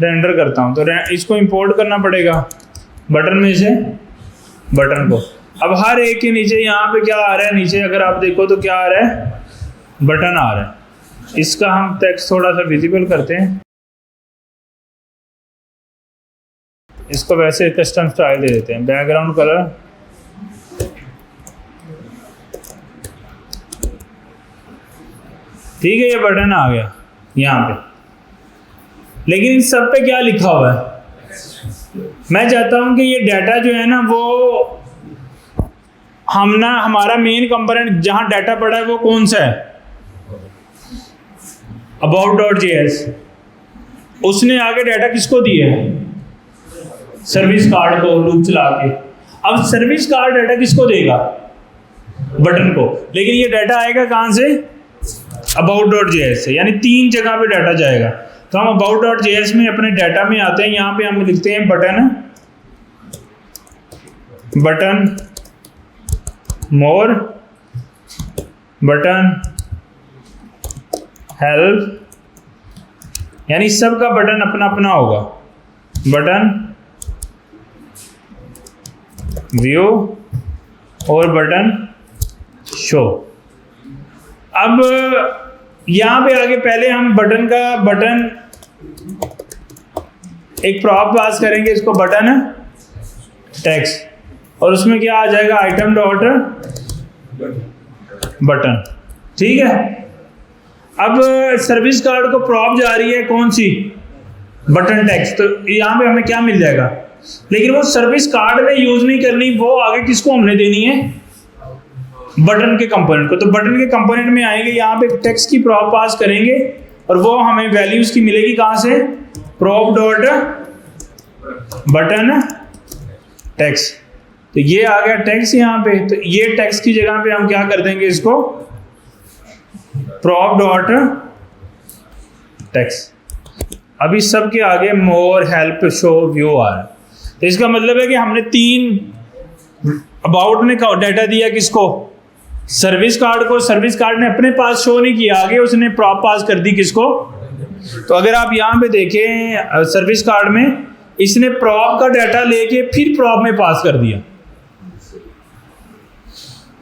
रेंडर करता हूँ। तो इसको इंपोर्ट करना पड़ेगा बटन में से बटन को। अब हर एक के नीचे यहाँ पे क्या आ रहा है, नीचे अगर आप देखो तो क्या आ रहा है, बटन आ रहा है। इसका हम टेक्स्ट थोड़ा सा विजिबल करते हैं, इसको वैसे कस्टम स्टाइल दे देते हैं, बैकग्राउंड कलर ठीक है, ये बटन आ गया यहाँ पे। लेकिन इन सब पे क्या लिखा हुआ है, मैं चाहता हूँ कि ये डाटा जो है ना वो हमारा मेन कंपोनेंट जहाँ डाटा पड़ा है वो कौन सा है, about.js। उसने आगे डाटा किसको दिया है, सर्विस कार्ड को लूप चला के। अब सर्विस कार्ड डाटा किसको देगा, बटन को। लेकिन ये डाटा आएगा कहाँ से, about.js से, यानी 3 जगह पे डाटा जाएगा। तो हम about.js में अपने डाटा में आते हैं, यहाँ पे हम लिखते हैं बटन मोर, बटन हेल्प, यानी सबका बटन अपना अपना होगा, बटन व्यू और बटन शो। अब यहाँ पे आगे पहले हम बटन एक प्रॉप पास करेंगे, इसको बटन टेक्स्ट, और उसमें क्या आ जाएगा, आइटम डॉट बटन। ठीक है। अब सर्विस कार्ड को प्रॉप जा रही है कौन सी, बटन टेक्स्ट। तो यहाँ पे हमें क्या मिल जाएगा, लेकिन वो सर्विस कार्ड में यूज नहीं करनी, वो आगे किसको हमने देनी है, बटन के कंपोनेंट को। तो बटन के कंपोनेंट में आएंगे, यहाँ पे टेक्स्ट की प्रॉप पास करेंगे और वो हमें वैल्यूज की मिलेगी कहाँ से, प्रॉप डॉट बटन टेक्स्ट। तो ये आ गया टेक्स्ट यहाँ पे। तो ये टेक्स्ट की जगह पे हम क्या कर देंगे, इसको प्रॉप डॉट टेक्स्ट। अभी सबके आगे मोर, हेल्प, शो, व्यू आ रहा है। तो इसका मतलब है कि हमने 3 अबाउट ने डाटा दिया किसको, सर्विस कार्ड को। सर्विस कार्ड ने अपने पास शो नहीं किया, आगे उसने प्रॉप पास कर दी किसको। तो अगर आप यहाँ पे देखें सर्विस कार्ड में, इसने प्रॉप का डाटा लेके फिर प्रॉप में पास कर दिया,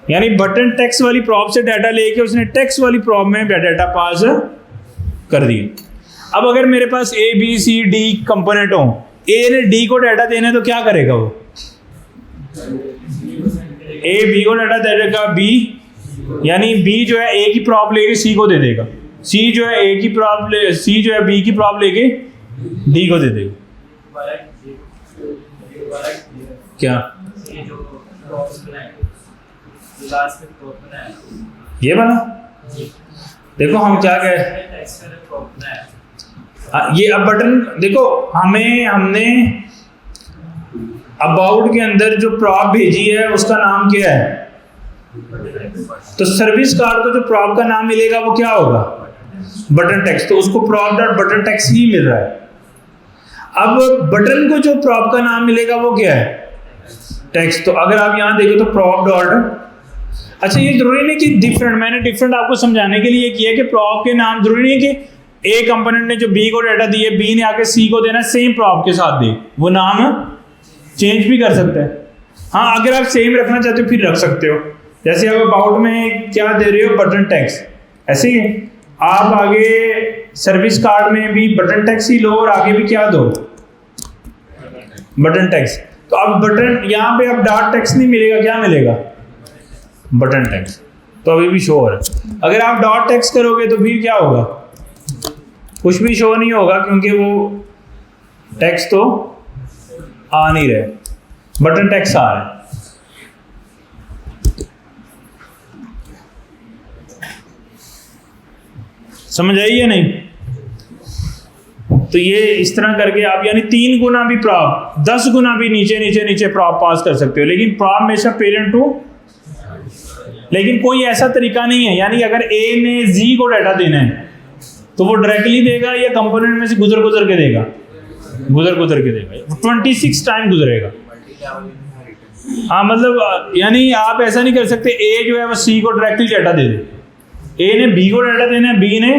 यानी बटन टेक्स्ट वाली प्रॉप से डाटा लेके उसने टेक्स्ट वाली प्रॉप में डाटा पास कर दिया। अब अगर मेरे पास A B C D component हो, A ने D को डाटा देना है तो क्या करेगा वो, A B को डाटा दे देगा B, यानी B जो है A की प्रॉप लेके C को दे देगा, C जो है A की प्रॉप C जो है B की प्रॉप लेके D को दे देगा। क्या ये वाला देखो, हम क्या कहे, ये अब बटन देखो, हमने अबाउट के अंदर जो प्रॉप भेजी है उसका नाम क्या है, तो सर्विस कार्ड को जो प्रॉप का नाम मिलेगा वो क्या होगा, बटन टेक्स्ट। तो उसको प्रॉप डॉट बटन टेक्स्ट ही मिल रहा है। अब बटन को जो प्रॉप का नाम मिलेगा वो क्या है, टेक्स्ट। तो अगर आप यहां देखो तो प्रॉप डॉट, अच्छा ये जरूरी नहीं कि डिफरेंट, मैंने डिफरेंट आपको समझाने के लिए किया कि प्रॉप के नाम जरूरी नहीं कि ए कंपोनेंट ने जो बी को डाटा दिए, बी ने आके सी को देना सेम प्रॉप के साथ दे, वो नाम चेंज भी कर सकते हैं। हाँ, अगर आप सेम रखना चाहते हो फिर रख सकते हो, जैसे आप अबाउट में क्या दे रहे हो, बटन टेक्स्ट, ऐसे ही आप आगे सर्विस कार्ड में भी बटन टेक्स्ट ही लो और आगे भी क्या दो, बटन टेक्स्ट। तो अब बटन यहाँ पे अब डॉट टेक्स्ट नहीं मिलेगा, क्या मिलेगा, बटन टेक्स्ट। तो अभी भी शो हो रहा है। अगर आप डॉट टेक्स्ट करोगे तो फिर क्या होगा, कुछ भी शो नहीं होगा, क्योंकि वो टेक्स्ट तो आ नहीं रहे, बटन टेक्स्ट आ रहा है। समझ आई या नहीं। तो ये इस तरह करके आप यानी 3 गुना भी प्रॉप, 10 गुना भी नीचे नीचे नीचे प्रॉप पास कर सकते हो, लेकिन प्रॉप हमेशा पेरेंट टू, लेकिन कोई ऐसा तरीका नहीं है, यानी अगर A ने Z को डाटा देना है तो वो डायरेक्टली देगा या कंपोनेंट में से गुजर गुजर के देगा, 26 टाइम गुजरेगा। हाँ, मतलब यानी आप ऐसा नहीं कर सकते A जो है वो C को डायरेक्टली डाटा दे दे, ए ने बी को डाटा देना है, बी ने,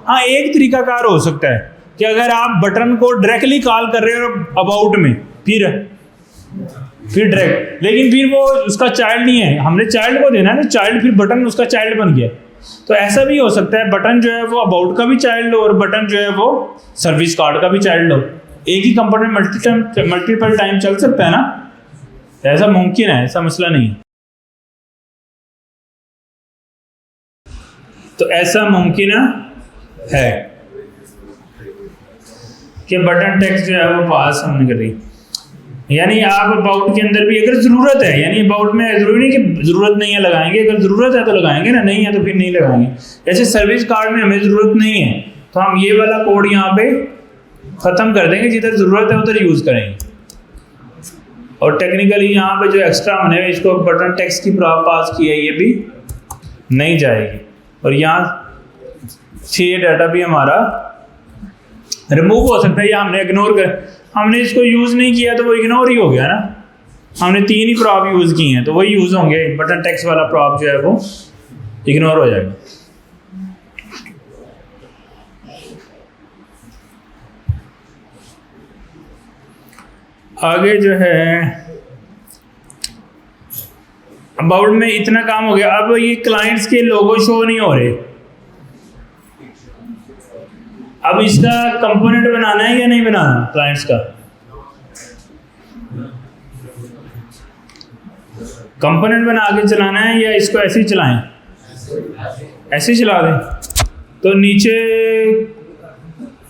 हाँ एक तरीकाकार हो सकता है कि अगर आप बटन को डायरेक्टली कॉल कर रहे हो अबाउट में, फिर डायरेक्ट, लेकिन फिर वो उसका चाइल्ड नहीं है, हमने चाइल्ड को देना है ना, चाइल्ड, फिर बटन उसका चाइल्ड बन गया। तो ऐसा भी हो सकता है बटन जो है वो अबाउट का भी चाइल्ड हो और बटन जो है वो सर्विस कार्ड का भी चाइल्ड हो। एक ही कंपोनेंट मल्टीपल टाइम चल सकता है ना, ऐसा मुमकिन है, ऐसा मसला नहीं है। तो ऐसा मुमकिन है कि बटन टेक्स्ट जो है वो पास हमने कर दी। यानी आप अबाउट के अंदर भी अगर ज़रूरत है, यानी अबाउट में ज़रूरी नहीं कि ज़रूरत नहीं है लगाएंगे, अगर ज़रूरत है तो लगाएंगे ना, नहीं है तो फिर नहीं लगाएंगे। जैसे सर्विस कार्ड में हमें ज़रूरत नहीं है तो हम ये वाला कोड यहाँ पे ख़त्म कर देंगे, जिधर ज़रूरत है उधर यूज़ करेंगे। और टेक्निकली यहाँ पे जो एक्स्ट्रा हमने इसको बटन टेक्स्ट की पास की है ये भी नहीं जाएगी, और यहाँ 6 डाटा भी हमारा रिमूव हो सकता है या हमने इग्नोर कर, हमने इसको यूज़ नहीं किया तो वो इग्नोर ही हो गया ना। हमने 3 ही प्रॉप यूज़ किए हैं तो वही यूज़ होंगे, बटन टेक्स्ट वाला प्रॉप जो है वो इग्नोर हो जाएगा। आगे जो है अबाउट में इतना काम हो गया। अब ये क्लाइंट्स के लोगो शो नहीं हो रहे, अब इसका कंपोनेंट बनाना है या नहीं बनाना क्लाइंट्स का? कंपोनेंट बना के चलाना है या इसको ऐसे ही चलाएं? ऐसे ही चला दें। तो नीचे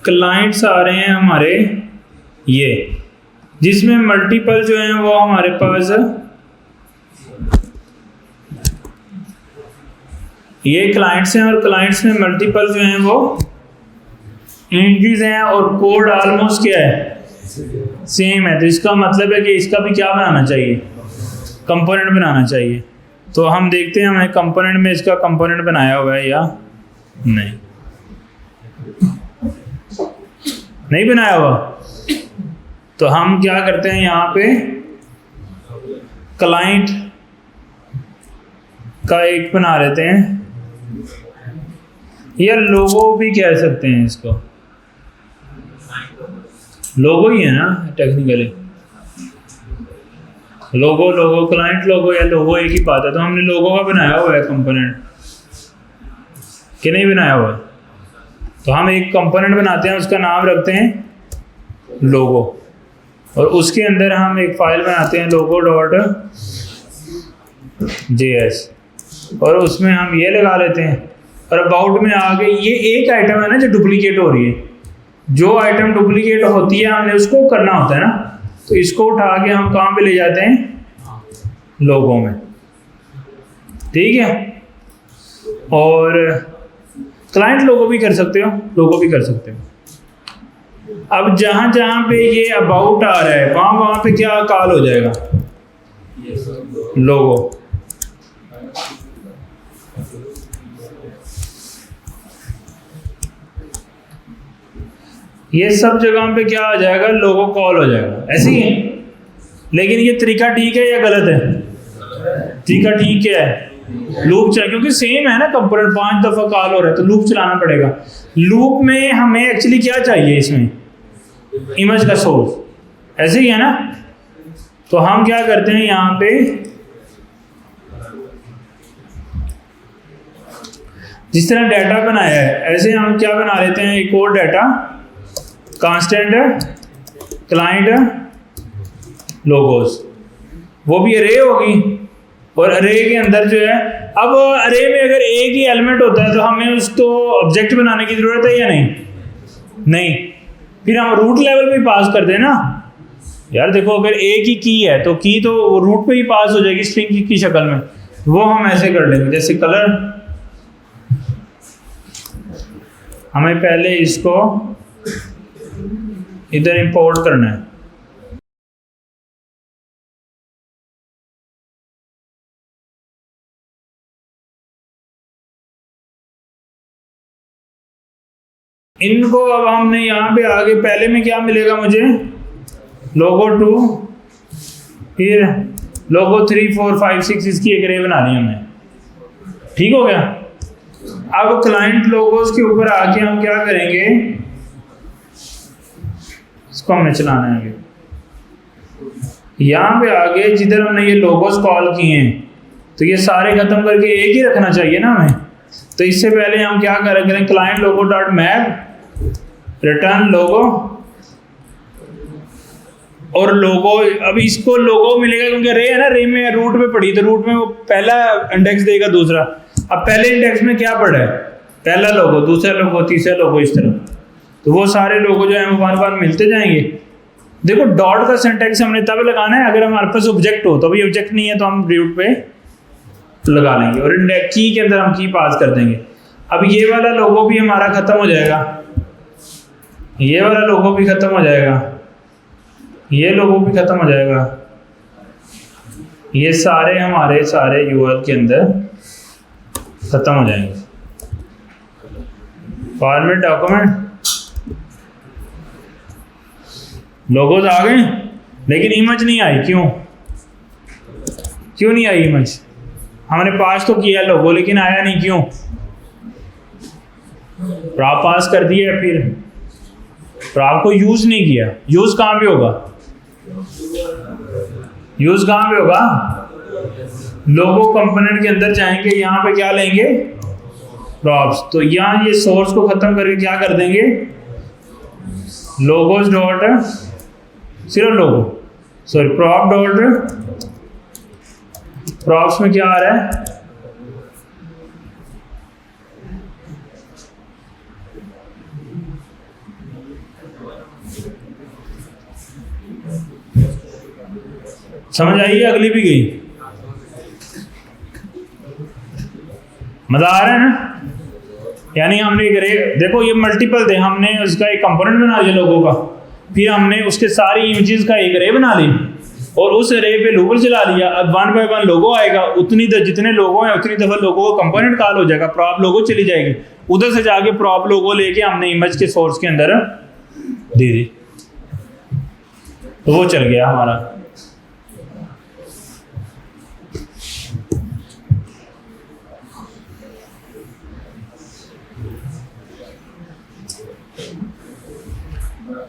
क्लाइंट्स आ रहे हैं हमारे ये, जिसमें मल्टीपल जो हैं वो हमारे पास ये क्लाइंट्स हैं, और क्लाइंट्स में मल्टीपल जो हैं वो एंटिटीज हैं, और कोड ऑलमोस्ट क्या है, सेम है। तो इसका मतलब है कि इसका भी क्या बनाना चाहिए, कंपोनेंट बनाना चाहिए। तो हम देखते हैं हमें कंपोनेंट में इसका कंपोनेंट बनाया हुआ है या नहीं बनाया हुआ। तो हम क्या करते हैं, यहाँ पे क्लाइंट का एक बना लेते हैं, या लोगो भी कह सकते हैं इसको, लोगो ही है ना टेक्निकली, लोगो क्लाइंट लोगो या लोगो एक ही बात है। तो हमने लोगो का बनाया हुआ है कंपोनेंट कि नहीं बनाया हुआ। तो हम एक कंपोनेंट बनाते हैं, उसका नाम रखते हैं लोगो, और उसके अंदर हम एक फाइल बनाते हैं logo.js, और उसमें हम ये लगा लेते हैं। और अबाउट में आगे ये एक आइटम है ना जो डुप्लीकेट हो रही है, जो आइटम डुप्लीकेट होती है हमने उसको करना होता है ना, तो इसको उठा के हम कहाँ पे ले जाते हैं, लोगो में, ठीक है। और क्लाइंट लोगो भी कर सकते हो, लोगो भी कर सकते हो। अब जहाँ जहाँ पे ये अबाउट आ रहा है वहाँ पे क्या कॉल हो जाएगा, लोगो। ये सब जगह पे क्या आ जाएगा, लोगो कॉल हो जाएगा, ऐसे ही है। लेकिन ये तरीका ठीक है या गलत है? तरीका ठीक है, लूप चला, क्योंकि सेम है ना कंपोनेंट, 5 दफ़ा कॉल हो रहा है तो लूप चलाना पड़ेगा। लूप में हमें एक्चुअली क्या चाहिए, इसमें इमेज का सोर्स, ऐसे ही है ना। तो हम क्या करते हैं, यहाँ पे जिस तरह डाटा बनाया है ऐसे हम क्या बना लेते हैं, एक और डाटा कांस्टेंट क्लाइंट लोगोस, वो भी अरे होगी। और अरे के अंदर जो है, अब अरे में अगर एक ही एलिमेंट होता है तो हमें उसको ऑब्जेक्ट बनाने की ज़रूरत है या नहीं, फिर हम रूट लेवल पे पास कर दें ना यार। देखो अगर एक ही की है तो की तो रूट पे ही पास हो जाएगी स्ट्रिंग की शक्ल में, वो हम ऐसे कर लेंगे। जैसे कलर, हमें पहले इसको इधर इंपोर्ट करना है, इनको अब हमने यहाँ पे आगे पहले में क्या मिलेगा मुझे, logo2, फिर logo3 4 5 6, इसकी एक अरे बना ली हमने, ठीक हो गया। अब क्लाइंट लोगोस के ऊपर आके हम क्या करेंगे, इसको हमने चलाना है आगे। यहाँ पे आगे जिधर हमने ये लोगोस कॉल किए हैं तो ये सारे खत्म करके एक ही रखना चाहिए ना हमें। तो इससे पहले हम क्या करें, client logo dot map return logo और लोगो। अब इसको लोगो मिलेगा क्योंकि रे है ना, रे में रूट में पड़ी तो रूट में वो पहला इंडेक्स देगा दूसरा। अब पहले इंडेक्स में क्या पड़ा है, पहला लोगो, दूसरा लोगो, तीसरा लोगो, इस तरह। तो वो सारे लोगो जो है वो बार बार मिलते जाएंगे। देखो डॉट का सिंटैक्स हमने तब लगाना है अगर हमारे पास ऑब्जेक्ट हो, तो अभी ऑब्जेक्ट नहीं है तो हम रूट पे लगा लेंगे और की के अंदर हम की पास कर देंगे। अब ये वाला लोगो भी हमारा खत्म हो जाएगा, ये वाला लोगो भी खत्म हो जाएगा, ये लोगो भी खत्म हो जाएगा। ये सारे हमारे सारे यूआरएल के अंदर खत्म हो जाएंगे। फॉर्मेट डॉक्यूमेंट लोगोज आ गए लेकिन इमेज नहीं आई, क्यों नहीं आई इमेज? हमने पास तो किया लोगो लेकिन आया नहीं, क्यों? प्रॉप पास कर दिया फिर प्रॉप को यूज नहीं किया। यूज कहाँ पे होगा, यूज कहाँ पे होगा? लोगो कंपोनेंट के अंदर जाएंगे, यहाँ पे क्या लेंगे, प्रॉप्स। तो यहाँ ये सोर्स को खत्म करके क्या कर देंगे, लोगोस डॉट सिर्फ लोगो, सॉरी प्रॉप डॉट प्रॉप्स में क्या आ रहा है, समझ आई? अगली भी गई, मजा आ रहा है ना? यानी हमने एक रे, देखो ये मल्टीपल थे, हमने उसका एक कंपोनेंट बना दिया लोगों का, फिर हमने उसके सारी इमेजेस का एक रे बना ली और उस रे पे लूप चला लिया। अब 1 बाय 1 लोगो आएगा, उतनी जितने लोगो हैं उतनी दफा लोगो का कंपोनेंट कॉल हो जाएगा, प्रॉप लोगो चली जाएगी, उधर से जाके प्रॉप लोगो लेके हमने इमेज के सोर्स के अंदर दे दी, तो वो चल गया हमारा।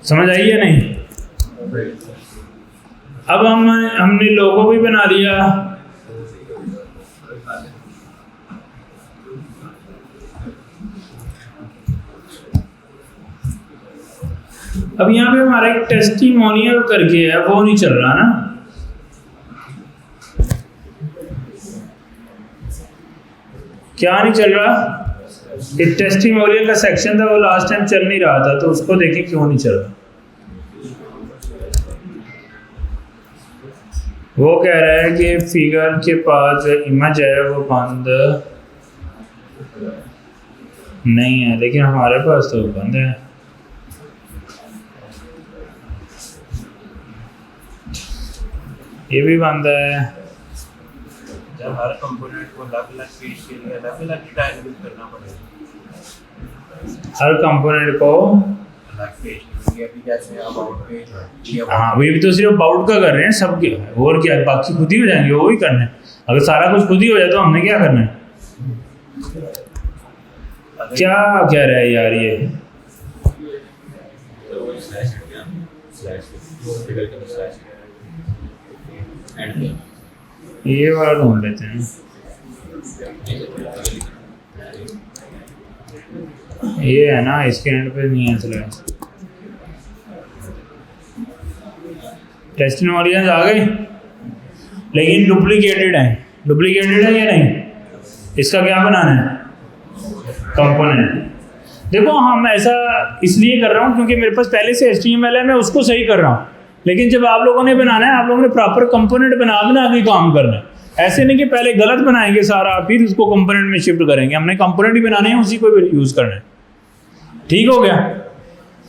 समझ आई है नहीं? अब हमने लोगो भी बना दिया, अब यहाँ पे हमारा एक टेस्टिमोनियल करके है, वो नहीं चल रहा ना। क्या नहीं चल रहा? एक टेस्टिमोनियल का सेक्शन था वो लास्ट टाइम चल नहीं रहा था, तो उसको देखें क्यों नहीं चल रहा। वो कह रहा है कि फिगर के पास जो इमेज है वो बंद नहीं है, लेकिन हमारे पास तो बंद है। ये भी बंद है। जब हर कंपोनेंट को अलग-अलग पेज के लिए अलग-अलग टाइप यूज करना पड़ेगा। हर कंपोनेंट को अलग पेज, ये भी जैसे अबाउट पेज, हाँ वो भी तो सिर्फ अबाउट का कर रहे हैं सब के, और क्या बाकी खुद ही हो जाएंगे, वो ही करना है। अगर सारा कुछ खुद ही हो जाए तो हमने क्या करना है? क्या कह रहा है यार ये? ये वाला ढूंढ लेते हैं, ये है ना, इसके एंड पे नहीं है स्लैश। टेस्टिमोनियल्स आ गए लेकिन डुप्लीकेटेड है, डुप्लीकेटेड है या नहीं? इसका क्या बनाना है? कंपोनेंट। देखो हम ऐसा इसलिए कर रहा हूँ क्योंकि मेरे पास पहले से HTML है, मैं उसको सही कर रहा हूँ, लेकिन जब आप लोगों ने बनाना है, आप लोगों ने प्रॉपर कंपोनेंट बना के काम करना है। ऐसे नहीं कि पहले गलत बनाएंगे सारा फिर उसको कंपोनेंट में शिफ्ट करेंगे। हमने कंपोनेंट ही बनाने हैं, उसी को यूज करना है। ठीक हो गया?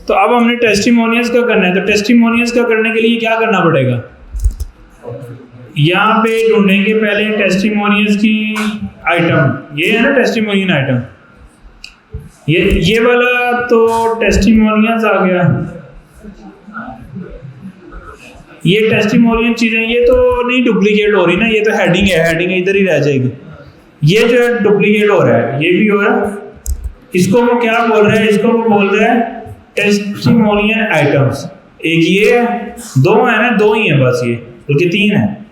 तो अब हमने टेस्टिमोनियल्स का करना है, तो टेस्टिमोनियल्स का करने के लिए क्या करना पड़ेगा? यहाँ पे ढूंढेंगे पहले टेस्टिमोनियल्स की आइटम, ये है ना टेस्टिमोनियल आइटम, ये वाला तो टेस्टिमोनियल्स आ गया। ये टेस्टिमोनियल चीजें ये तो नहीं डुप्लीकेट हो रही ना, ये तो हेडिंग है, हेडिंग इधर ही रह जाएगी। ये जो है डुप्लीकेट हो रहा है, ये भी हो रहा है, इसको वो क्या बोल रहे हैं, इसको वो बोल रहे हैं टेस्टिमोनियल आइटम्स। एक ये है, दो है ना, दो ही है बस, ये बल्कि तीन है,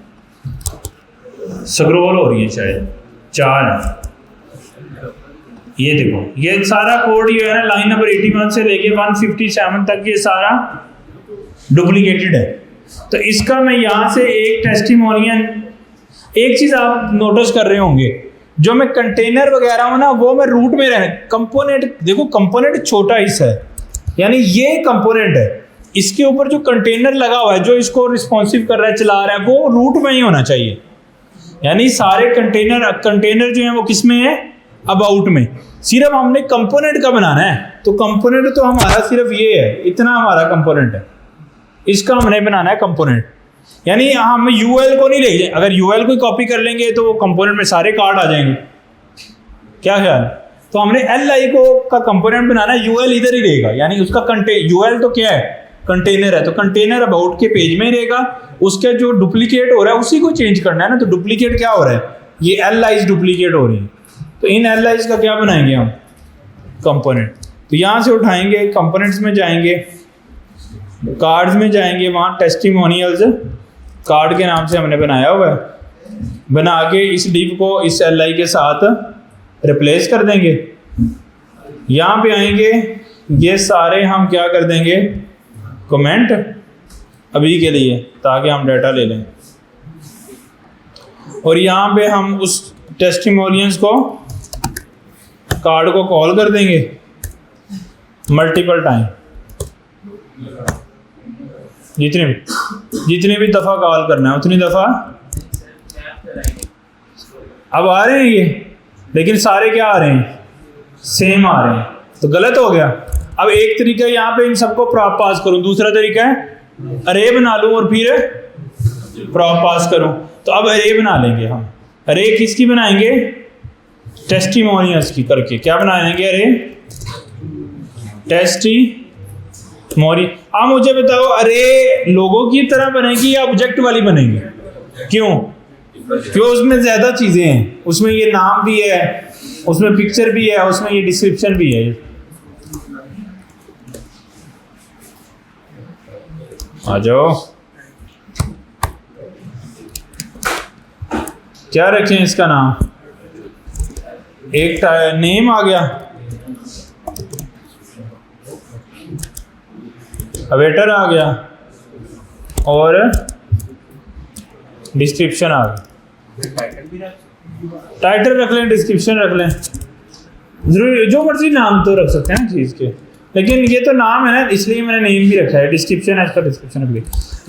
स्क्रॉल हो रही है शायद, चार है। ये देखो, ये सारा कोड ये है ना, लाइन नंबर 81 से लेके 157 तक ये सारा डुप्लीकेटेड है। तो इसका मैं यहाँ से एक टेस्टिमोनियल, एक चीज़ आप नोटिस कर रहे होंगे, जो मैं कंटेनर वगैरह हूँ ना, वो मैं रूट में रह, कंपोनेंट देखो, कंपोनेंट छोटा हिस्सा है, यानी ये कंपोनेंट है, इसके ऊपर जो कंटेनर लगा हुआ है, जो इसको रिस्पॉन्सिव कर रहा है, चला रहा है, वो रूट में ही होना चाहिए। यानी सारे कंटेनर जो है वो किस में है, अबाउट में। सिर्फ हमने कंपोनेंट का बनाना है, तो कंपोनेंट तो हमारा सिर्फ ये है, इतना हमारा कंपोनेंट है, इसका हमने बनाना है कंपोनेंट। यानी हम यूएल को नहीं ले जाए, अगर यूएल को कॉपी कर लेंगे तो वो कंपोनेंट में सारे कार्ड आ जाएंगे, क्या ख्याल। तो हमने एल आई को का कंपोनेंट बनाना है, यूएल इधर ही रहेगा, यानी उसका यूएल तो क्या है, कंटेनर है, तो कंटेनर अबाउट के पेज में ही रहेगा। उसके जो डुप्लीकेट हो रहा है उसी को चेंज करना है ना, तो डुप्लीकेट क्या हो रहा है, ये एल आईज डुप्लीकेट हो रही है, तो इन एल आईज का क्या बनाएंगे हम, कंपोनेंट। तो यहाँ से उठाएंगे, कंपोनेंट्स में जाएंगे, कार्ड्स में जाएंगे, वहाँ टेस्टिमोनियल्स कार्ड के नाम से हमने बनाया हुआ है, बना के इस डिव को इस एल आई के साथ रिप्लेस कर देंगे। यहाँ पे आएंगे, ये सारे हम क्या कर देंगे, कमेंट अभी के लिए, ताकि हम डाटा ले लें। और यहाँ पे हम उस टेस्टिमोनियल्स को, कार्ड को कॉल कर देंगे मल्टीपल टाइम, जितनी भी दफ़ा कॉल करना है उतनी दफ़ा। अब आ रहे हैं ये, लेकिन सारे क्या आ रहे हैं, सेम आ रहे हैं, तो गलत हो गया। अब एक तरीका यहाँ पे इन सबको प्रॉप पास करूँ, दूसरा तरीका है अरे बना लूँ और फिर प्रॉप पास करूँ। तो अब अरे बना लेंगे हम, अरे किसकी बनाएंगे, टेस्टिमोनियल्स की करके, क्या बना लेंगे, अरे टेस्टिमोनियल। आप मुझे बताओ, अरे लोगों की तरह बनेगी या ऑब्जेक्ट वाली बनेगी, क्यों, क्यों उसमें ज़्यादा चीज़ें हैं, उसमें ये नाम भी है, उसमें पिक्चर भी है, उसमें ये डिस्क्रिप्शन भी है। आ जाओ, क्या रखें इसका नाम, एक नेम आ गया, अवेटर आ गया, और डिस्क्रिप्शन आ गया। टाइटल रख लें, डिस्क्रिप्शन रख लें, जरूर जो मर्जी नाम तो रख सकते हैं चीज़ के, लेकिन ये तो नाम है ना, इसलिए मैंने नेम भी रखा है, डिस्क्रिप्शन है, इसका डिस्क्रिप्शन रख लिया।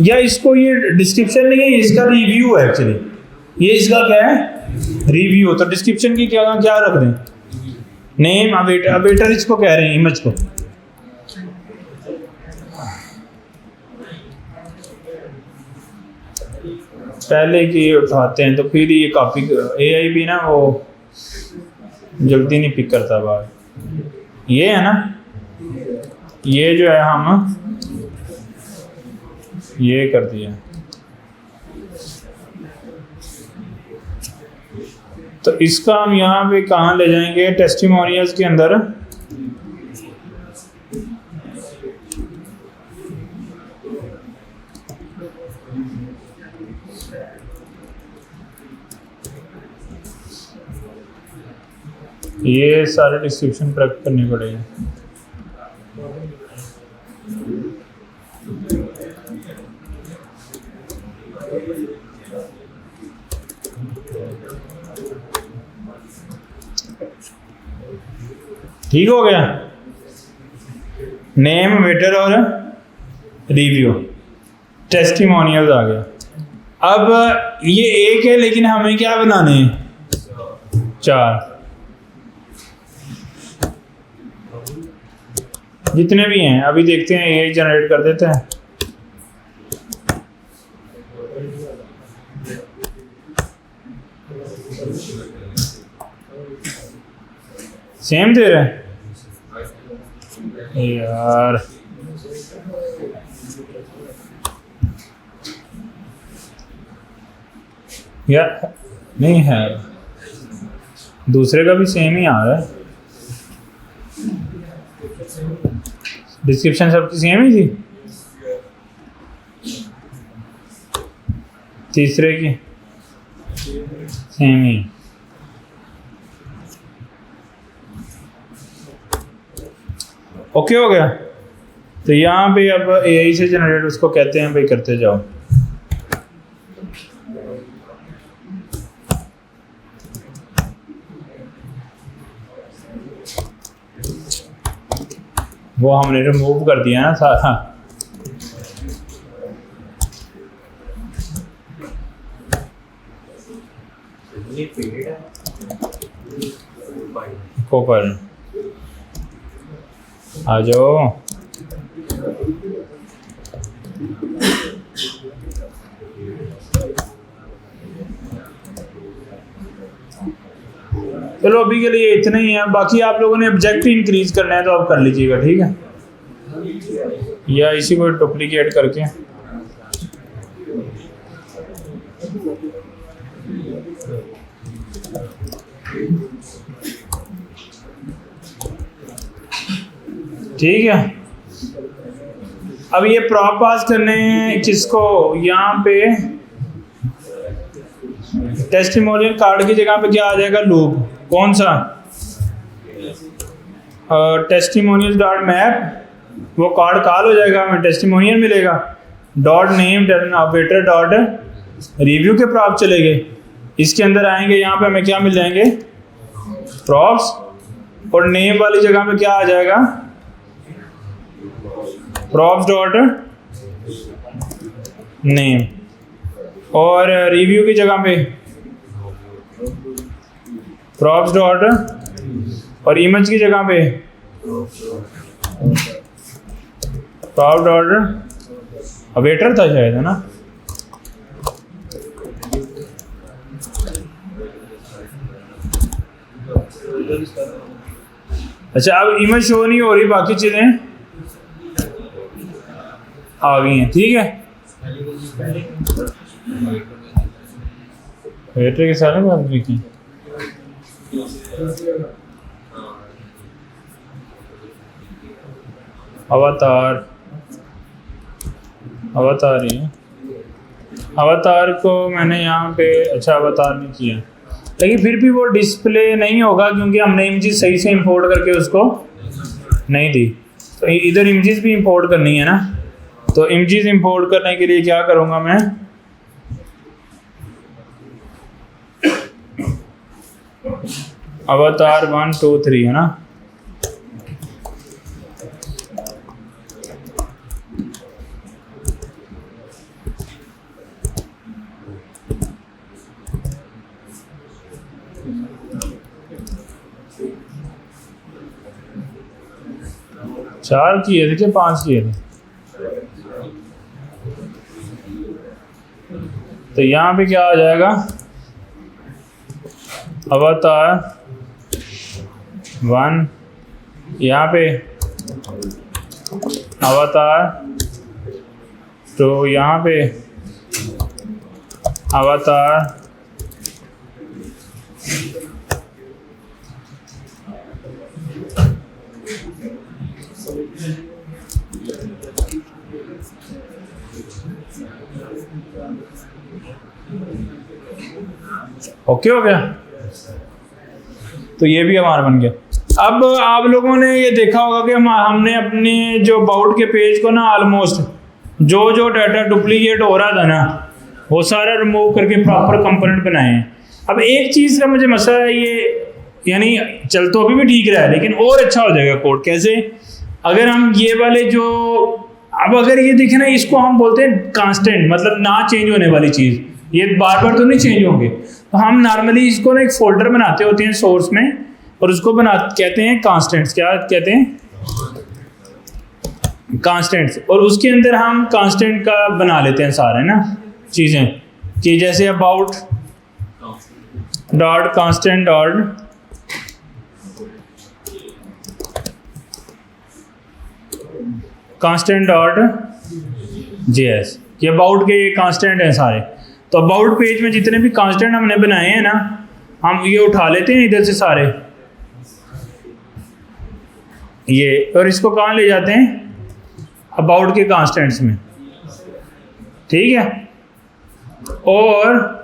या इसको, ये डिस्क्रिप्शन नहीं है, इसका रिव्यू है एक्चुअली, ये इसका क्या है, रिव्यू। तो डिस्क्रिप्शन की क्या क्या रख दें, नेम, अवेटर इसको कह रहे हैं, इमेज को। पहले की उठाते हैं तो फिर ये कॉपी, एआई भी ना वो जल्दी नहीं पिक करता बात। ये है ना, ये जो है हम ये कर दिया, तो इसका हम यहाँ पे कहाँ ले जाएंगे, टेस्टिमोनियल्स के अंदर। ये सारे डिस्क्रिप्शन करेक्ट करनी पड़ेगी। ठीक हो गया, नेम, वेटर और रिव्यू, टेस्टिमोनियल्स आ गया। अब ये एक है, लेकिन हमें क्या बनाने हैं, चार, जितने भी हैं। अभी देखते हैं, ये जनरेट कर देते हैं। सेम दे रहे हैं यार, नहीं है, दूसरे का भी सेम ही आ रहा है। डिस्क्रिप्शन सबकी सेम ही थी, तीसरे की सेम ही। ओके हो गया। तो यहाँ पे अब एआई से जनरेट उसको कहते हैं भाई, करते जाओ। वो हमने रिमूव कर दिया ना सारा। ये पेड है कोपर आ जाओ। चलो अभी के लिए इतना ही है, बाकी आप लोगों ने ऑब्जेक्ट इंक्रीज करना है तो आप कर लीजिएगा, ठीक है, या इसी को डुप्लीकेट करके। ठीक है, अब ये प्रॉप पास करने हैं किसको, यहाँ पे टेस्टिमोनियल कार्ड की जगह पे क्या आ जाएगा, लूप। कौन सा, टेस्टिमोनियल डॉट मैप, वो कार्ड कॉल हो जाएगा, हमें टेस्टिमोनियल मिलेगा। Dot name operator dot review के प्रॉप चले गए, इसके अंदर आएंगे, यहाँ पे हमें क्या मिल जाएंगे, प्रॉप्स, और नेम वाली जगह पे क्या आ जाएगा, प्रॉप्स डॉट नेम, और रिव्यू की जगह पे प्रॉप्स डॉट, और इमेज की जगह पे प्रॉप डॉट अवेटर था शायद, है ना। अच्छा, अब इमेज शो नहीं हो रही, बाकी चीजें आ गई हैं, ठीक है। वेटर के सारे बात लिखी, अवतार, अवतार ही है। अवतार को मैंने यहाँ पे अच्छा अवतार नहीं किया, लेकिन फिर भी वो डिस्प्ले नहीं होगा क्योंकि हमने इमेजेस सही से इंपोर्ट करके उसको नहीं दी। तो इधर इमेजेस भी इंपोर्ट करनी है ना, तो इमेजेस इंपोर्ट करने के लिए क्या करूँगा मैं, अवतार 1 2 3 है ना। चार किए थे कि 5 किए थे, तो यहाँ पे क्या आ जाएगा, अवतार 1, यहाँ पे अवतार 2, यहाँ पे अवतार ओके हो गया। तो ये भी हमारा बन गया। अब आप लोगों ने ये देखा होगा कि हमने अपने जो अबाउट के पेज को ना ऑलमोस्ट जो डाटा डुप्लीकेट हो रहा था ना, वो सारा रिमूव करके प्रॉपर कंपोनेंट बनाए हैं। अब एक चीज़ का मुझे मसला है, ये यानी चल तो अभी भी ठीक रहा है, लेकिन और अच्छा हो जाएगा कोड। कैसे, अगर हम ये वाले जो, अब अगर ये देखें ना, इसको हम बोलते हैं कांस्टेंट, मतलब ना चेंज होने वाली चीज़, ये बार बार तो नहीं चेंज होंगे। तो हम नॉर्मली इसको ना एक फोल्डर बनाते होते हैं सोर्स में, और उसको कहते हैं कांस्टेंट्स। क्या कहते हैं, कांस्टेंट्स। और उसके अंदर हम कांस्टेंट का बना लेते हैं सारे ना चीज़ें, कि जैसे about dot constant dot constant dot JS, ये अबाउट के ये कांस्टेंट हैं सारे। तो अबाउट पेज में जितने भी कांस्टेंट हमने बनाए हैं ना, हम ये उठा लेते हैं इधर से सारे, ये, और इसको कहाँ ले जाते हैं, अबाउट के कांस्टेंट्स में, ठीक है। और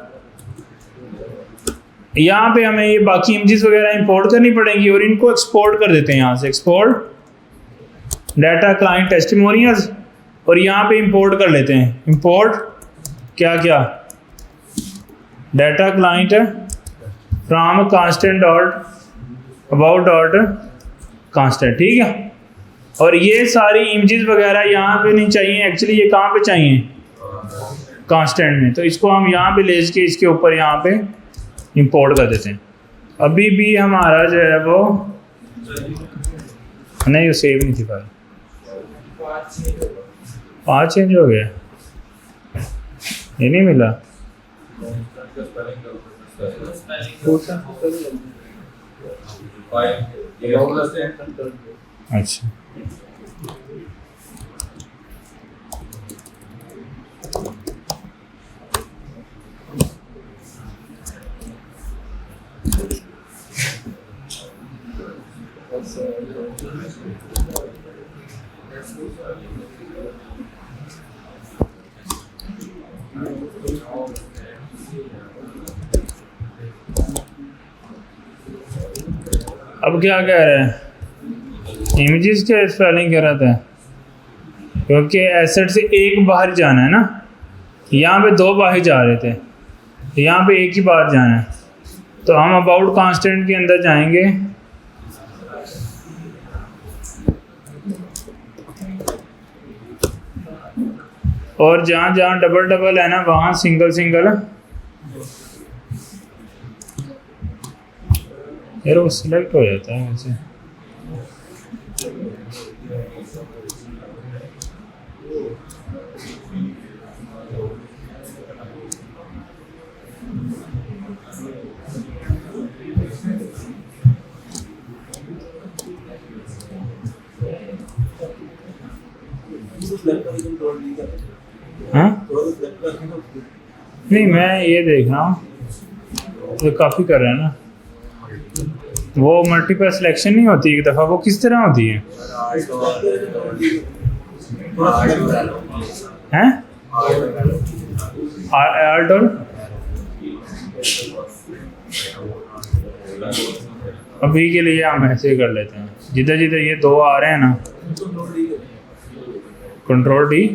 यहाँ पे हमें ये बाकी इमेजेस वगैरह इंपोर्ट करनी पड़ेंगी और इनको एक्सपोर्ट कर देते हैं यहाँ से, एक्सपोर्ट डाटा क्लाइंट टेस्टिमोनियल्स, और यहाँ पे इंपोर्ट कर लेते हैं, इंपोर्ट क्या क्या, data client from constant dot about dot constant, ठीक है। और ये सारी इमेजेस वगैरह यहाँ पे नहीं चाहिए, एक्चुअली ये कहाँ पे चाहिए, कांस्टेंट में, तो इसको हम यहाँ पे ले के इसके ऊपर यहाँ पे इंपोर्ट कर देते हैं। अभी भी हमारा जो है वो नहीं, वो सेव नहीं थी फाइल, 5 चेंज हो गया, ये नहीं मिला। अच्छा, अब क्या कह रहे हैं, इमेजेस के स्पेलिंग कह रहा था, क्योंकि एसेट से एक बाहर जाना है ना, यहाँ पे 2 बाहर जा रहे थे, यहाँ पे एक ही बार जाना है, तो हम अबाउट कांस्टेंट के अंदर जाएंगे, और जहाँ जहाँ डबल डबल है ना वहाँ सिंगल सिंगल, यार वो सिलेक्ट हो जाता है वैसे। हाँ नहीं, मैं ये देख रहा हूँ, तो काफ़ी कर रहे हैं ना, वो मल्टीपल सिलेक्शन नहीं होती एक दफ़ा, वो किस तरह होती है, हैं आर्ट और अभी के लिए हम ऐसे कर लेते हैं, जिधर जिधर ये 2 आ रहे हैं ना, कंट्रोल डी,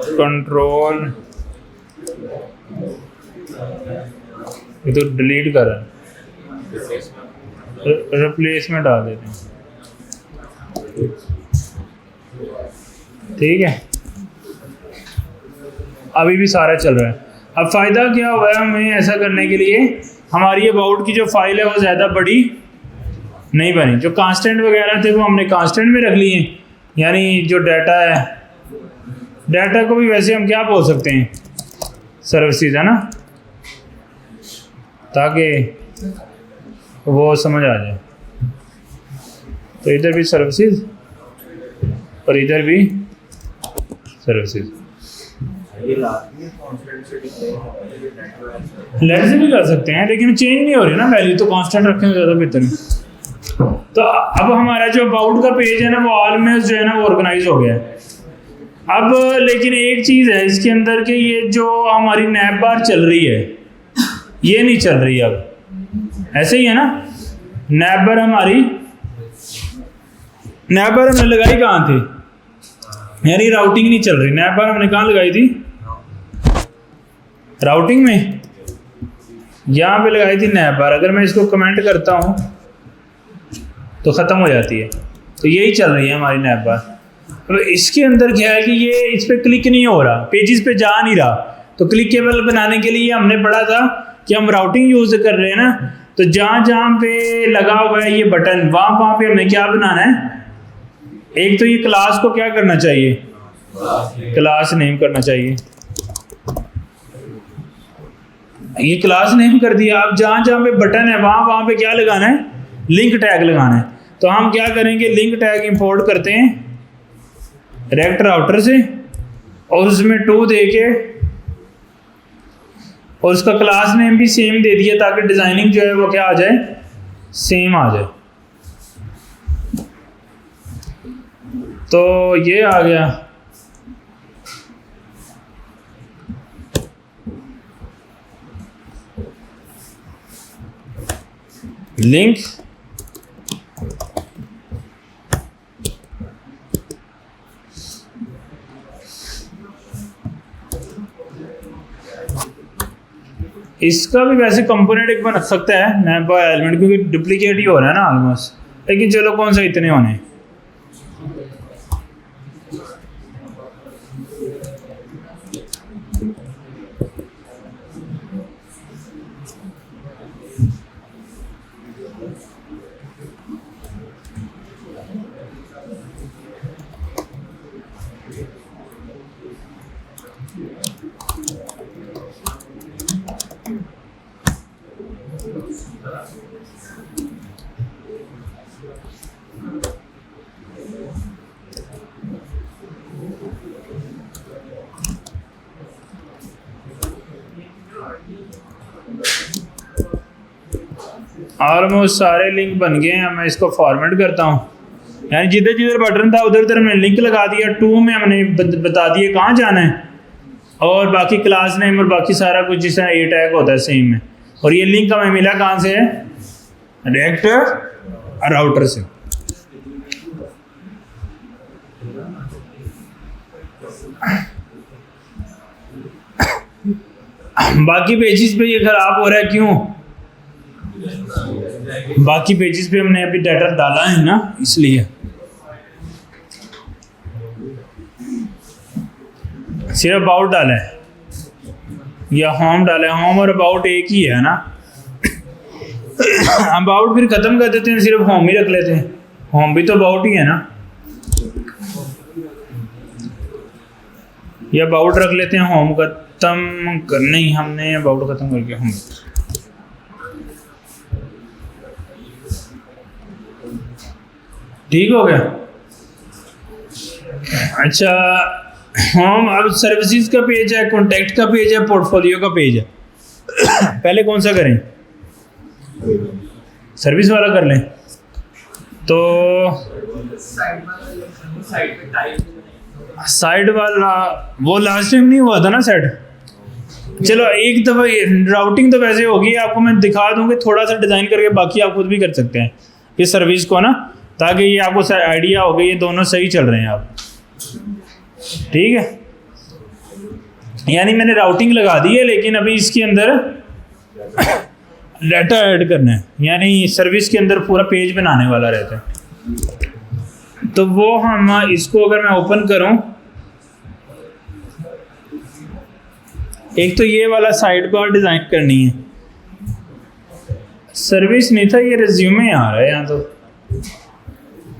कंट्रोल ये तो डिलीट कर रहा है, रिप्लेसमेंट डाल देते हैं, ठीक है। अभी भी सारा चल रहा है। अब फ़ायदा क्या हुआ है हमें ऐसा करने के लिए, हमारी अबाउट की जो फाइल है वो ज़्यादा बड़ी नहीं बनी, जो कांस्टेंट वगैरह थे वो हमने कांस्टेंट में रख लिए, यानी जो डाटा है, डाटा को भी वैसे हम क्या बोल सकते हैं, सर्विसेज, है ना, ताकि वो समझ आ जाए। तो इधर भी सर्विसेज और इधर भी सर्विसेज, लेट से भी कर सकते हैं, लेकिन चेंज नहीं हो रही ना वैल्यू, तो कांस्टेंट रखेंगे ज़्यादा बेहतर है। तो अब हमारा जो अबाउट का पेज है ना, वो ऑल में जो है ना वो ऑर्गेनाइज हो गया है। अब लेकिन एक चीज़ है इसके अंदर कि ये जो हमारी नैप बार चल रही है ये नहीं चल रही, अब ऐसे ही है ना, नैप बार हमारी, नैप बार हमने लगाई कहाँ थी, यानी राउटिंग नहीं चल रही, नैप बार हमने कहाँ लगाई थी, राउटिंग में, यहाँ पे लगाई थी नैप बार। अगर मैं इसको कमेंट करता हूँ तो ख़त्म हो जाती है, तो यही चल रही है हमारी नैप बार। अब इसके अंदर क्या है कि ये इस पर क्लिक नहीं हो रहा, पेजेस पे जा नहीं रहा, तो क्लिकेबल बनाने के लिए हमने पढ़ा था कि हम राउटिंग यूज़ कर रहे हैं ना, तो जहाँ जहाँ पे लगा हुआ है ये बटन, वहाँ पे हमें क्या बनाना है, एक तो ये क्लास को क्या करना चाहिए, क्लास नेम करना चाहिए, ये क्लास नेम कर दिया। अब जहाँ जहाँ पे बटन है वहाँ पे क्या लगाना है, लिंक टैग लगाना है। तो हम क्या करेंगे, लिंक टैग इंपोर्ट करते हैं रेक्ट राउटर से, और उसमें 2 दे के और उसका क्लास नेम भी सेम दे दिया, ताकि डिज़ाइनिंग जो है वो क्या आ जाए, सेम आ जाए। तो ये आ गया। लिंक इसका भी वैसे कंपोनेंट एक बन सकता है नैप एलिमेंट, क्योंकि डुप्लीकेट ही हो रहा है ना ऑलमोस्ट, लेकिन चलो कौन सा इतने होने। ऑलमोस्ट सारे लिंक बन गए हैं। मैं इसको फॉर्मेट करता हूँ, यानी जिधर जिधर बटन था उधर उधर हमने लिंक लगा दिया। 2 में हमने बता दिया कहाँ जाना है, और बाकी क्लास नेम और बाकी सारा कुछ जिस तरह ए टैग होता है सेम है। और ये लिंक हमें मिला कहाँ से है, डायरेक्ट राउटर से। बाकी पेजेस पे ये खराब हो रहा है, क्यों? बाकी पेजेस पे हमने अभी डाटा डाला है ना, इसलिए सिर्फ अबाउट डाला है या होम डाला है। होम और अबाउट एक ही है ना। अबाउट फिर खत्म कर देते हैं, सिर्फ होम ही रख लेते हैं। होम भी तो अबाउट ही है ना, या अबाउट रख लेते हैं। होम खत्म कर, नहीं हमने अबाउट खत्म करके होम। ठीक हो गया। अच्छा, होम अब सर्विसेज का पेज है, कॉन्टैक्ट का पेज है, पोर्टफोलियो का पेज है। पहले कौन सा करें? सर्विस वाला कर लें। तो साइड वाला वो लास्ट टाइम नहीं हुआ था ना सेट। चलो एक दफ़ा राउटिंग तो वैसे होगी, आपको मैं दिखा दूंगी थोड़ा सा डिज़ाइन करके, बाकी आप खुद भी कर सकते हैं ये सर्विस को ना, ताकि ये आपको आइडिया हो गया ये दोनों सही चल रहे हैं आप। ठीक है, यानी मैंने राउटिंग लगा दी है, लेकिन अभी इसके अंदर डाटा ऐड करना है, यानी सर्विस के अंदर पूरा पेज बनाने वाला रहता है। तो वो हम इसको अगर मैं ओपन करूं, एक तो ये वाला साइड बार डिज़ाइन करनी है। सर्विस नहीं था, ये रिज्यूमे आ रहा है यहाँ। तो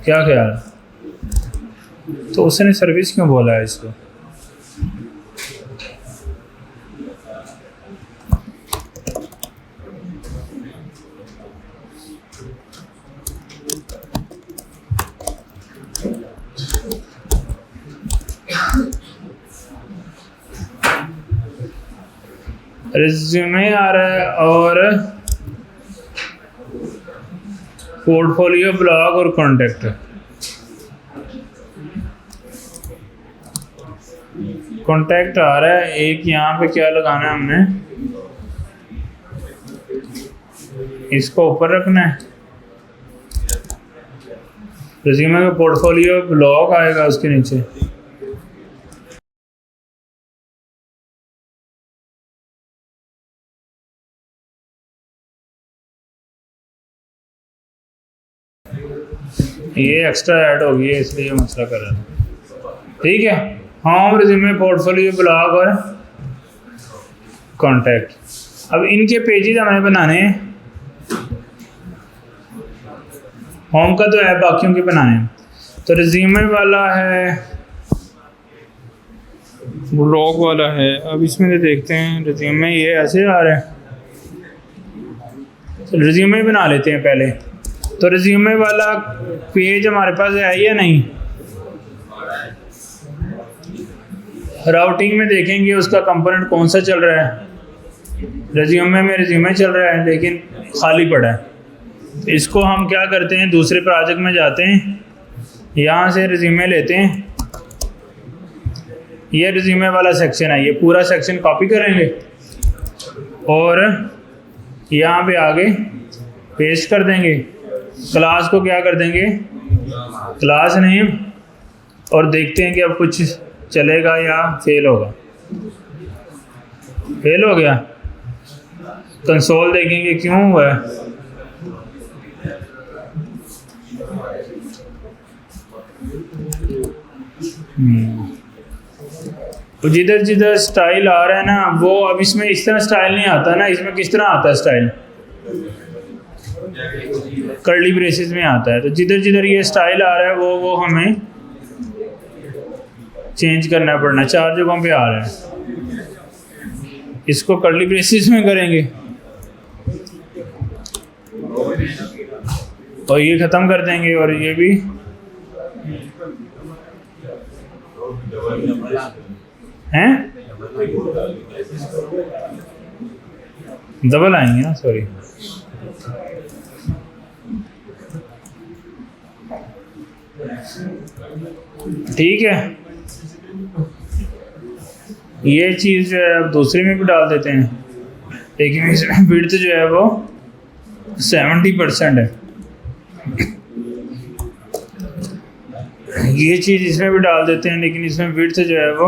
क्या ख्याल, तो उसने सर्विस क्यों बोला है इसको? रिज्यूमे आ रहा है और पोर्टफोलियो, ब्लॉग और कॉन्टैक्ट। कॉन्टैक्ट आ रहा है एक, यहाँ पे क्या लगाना है हमने, इसको ऊपर रखना है। रिज्यूमे का पोर्टफोलियो, ब्लॉग आएगा उसके नीचे। ये एक्स्ट्रा ऐड हो गई है, इसलिए ये मसला कर रहा है। ठीक है, होम, रिज्यूमे, पोर्टफोलियो, ब्लॉग और कॉन्टैक्ट। अब इनके पेजेस हमें बनाने हैं। होम का तो है, बाकियों के बनाने हैं। तो रिज्यूमे वाला है, ब्लॉग वाला है। अब इसमें से देखते हैं, रिज्यूमे ये ऐसे आ रहा है, तो रिज्यूमे बना लेते हैं पहले। तो रिज्यूमे वाला पेज हमारे पास है या नहीं? राउटिंग में देखेंगे उसका कंपोनेंट कौन सा चल रहा है। रिज्यूमे में रिज्यूमे चल रहा है, लेकिन खाली पड़ा है। तो इसको हम क्या करते हैं, दूसरे प्रोजेक्ट में जाते हैं यहाँ से रिज्यूमे लेते हैं, ये रिज्यूमे वाला सेक्शन है, ये पूरा सेक्शन कॉपी करेंगे और यहाँ पे आगे पेस्ट कर देंगे। क्लास को क्या कर देंगे, क्लास नेम, और देखते हैं कि अब कुछ चलेगा या फेल होगा। फेल हो गया, कंसोल देखेंगे क्यों हुआ है। तो जिधर जिधर स्टाइल आ रहा है ना, वो अब इसमें इस तरह स्टाइल नहीं आता ना, इसमें किस तरह आता है स्टाइल, कर्ली ब्रेसेस में आता है। तो जिधर जिधर ये स्टाइल आ रहा है वो हमें चेंज करना पड़ना। 4 जगहों पे आ रहा है, इसको कर्ली ब्रेसेस में करेंगे और ये ख़त्म कर देंगे, और ये भी हैं डबल आएंगे ना, सॉरी। ठीक है, ये चीज़ जो है अब दूसरे में भी डाल देते हैं, लेकिन इसमें विड्थ जो है वो 70% है। ये चीज़ इसमें भी डाल देते हैं, लेकिन इसमें विड्थ जो है वो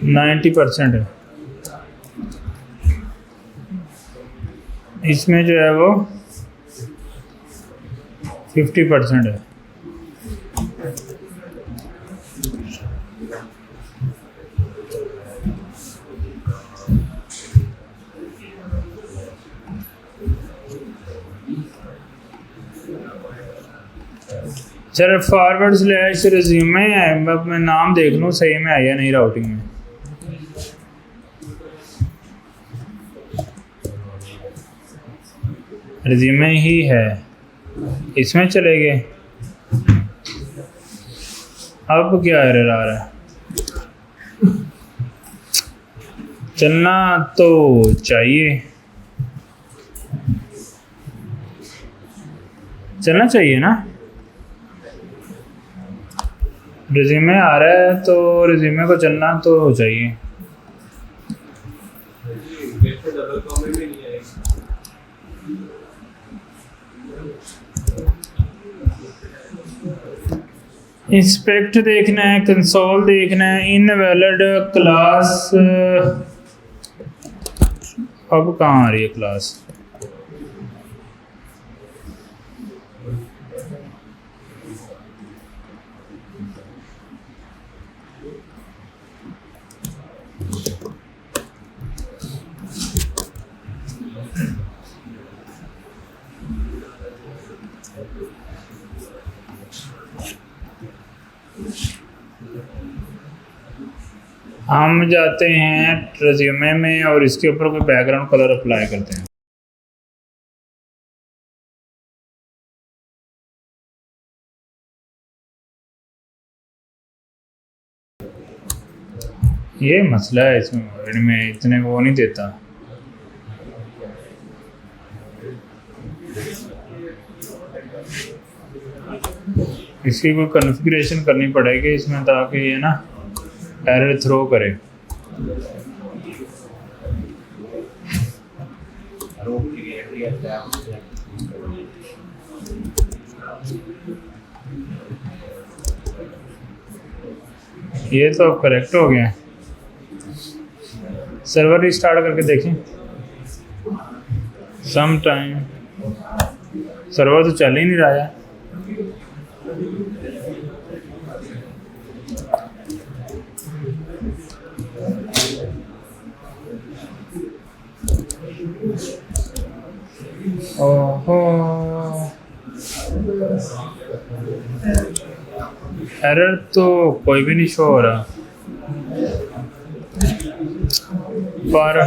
90% है। इसमें जो है वो 50% है। चलो फॉरवर्ड स्लैश रिज्यूमे है, अब मैं नाम देख लूँ सही में है या नहीं राउटिंग में। रिज्यूमे ही है, इसमें चले गए। अब क्या एरर आ रहा है, चलना तो चाहिए, चलना चाहिए ना। रिज्यूमे आ रहा है तो रिज्यूमे को चलना तो चाहिए। इंस्पेक्ट देखना है, कंसोल देखना है, इनवैलिड क्लास। अब कहाँ आ रही है क्लास, हम जाते हैं रिज्यूमे में और इसके ऊपर कोई बैकग्राउंड कलर अप्लाई करते हैं। ये मसला है इसमें, वर्ड में इतने वो नहीं देता। इसकी कोई कॉन्फ़िगरेशन करनी पड़ेगी इसमें, ताकि ये ना एरर थ्रो करे। ये तो करेक्ट हो गया। सर्वर रिस्टार्ट करके देखें, सम टाइम सर्वर तो चल ही नहीं रहा है। ओहो, एरर तो कोई भी नहीं शो हो रहा पर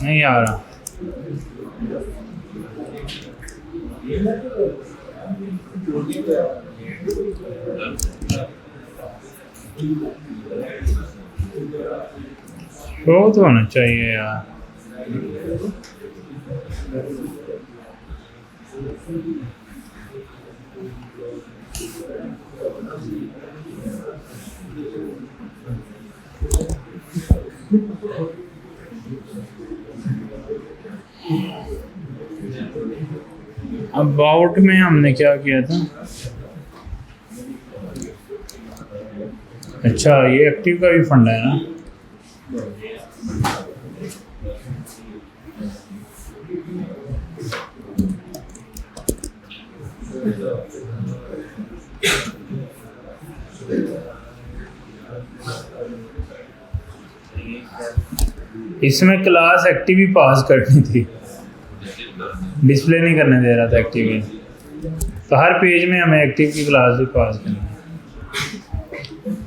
नहीं आ रहा। शो तो होना चाहिए यार। अबाउट में हमने क्या किया था? अच्छा, ये एक्टिव का भी फंड है ना। इसमें क्लास एक्टिव ही पास करनी थी, डिस्प्ले नहीं करने दे रहा था एक्टिव ही। तो हर पेज में हमें एक्टिव की क्लास भी पास करनी है।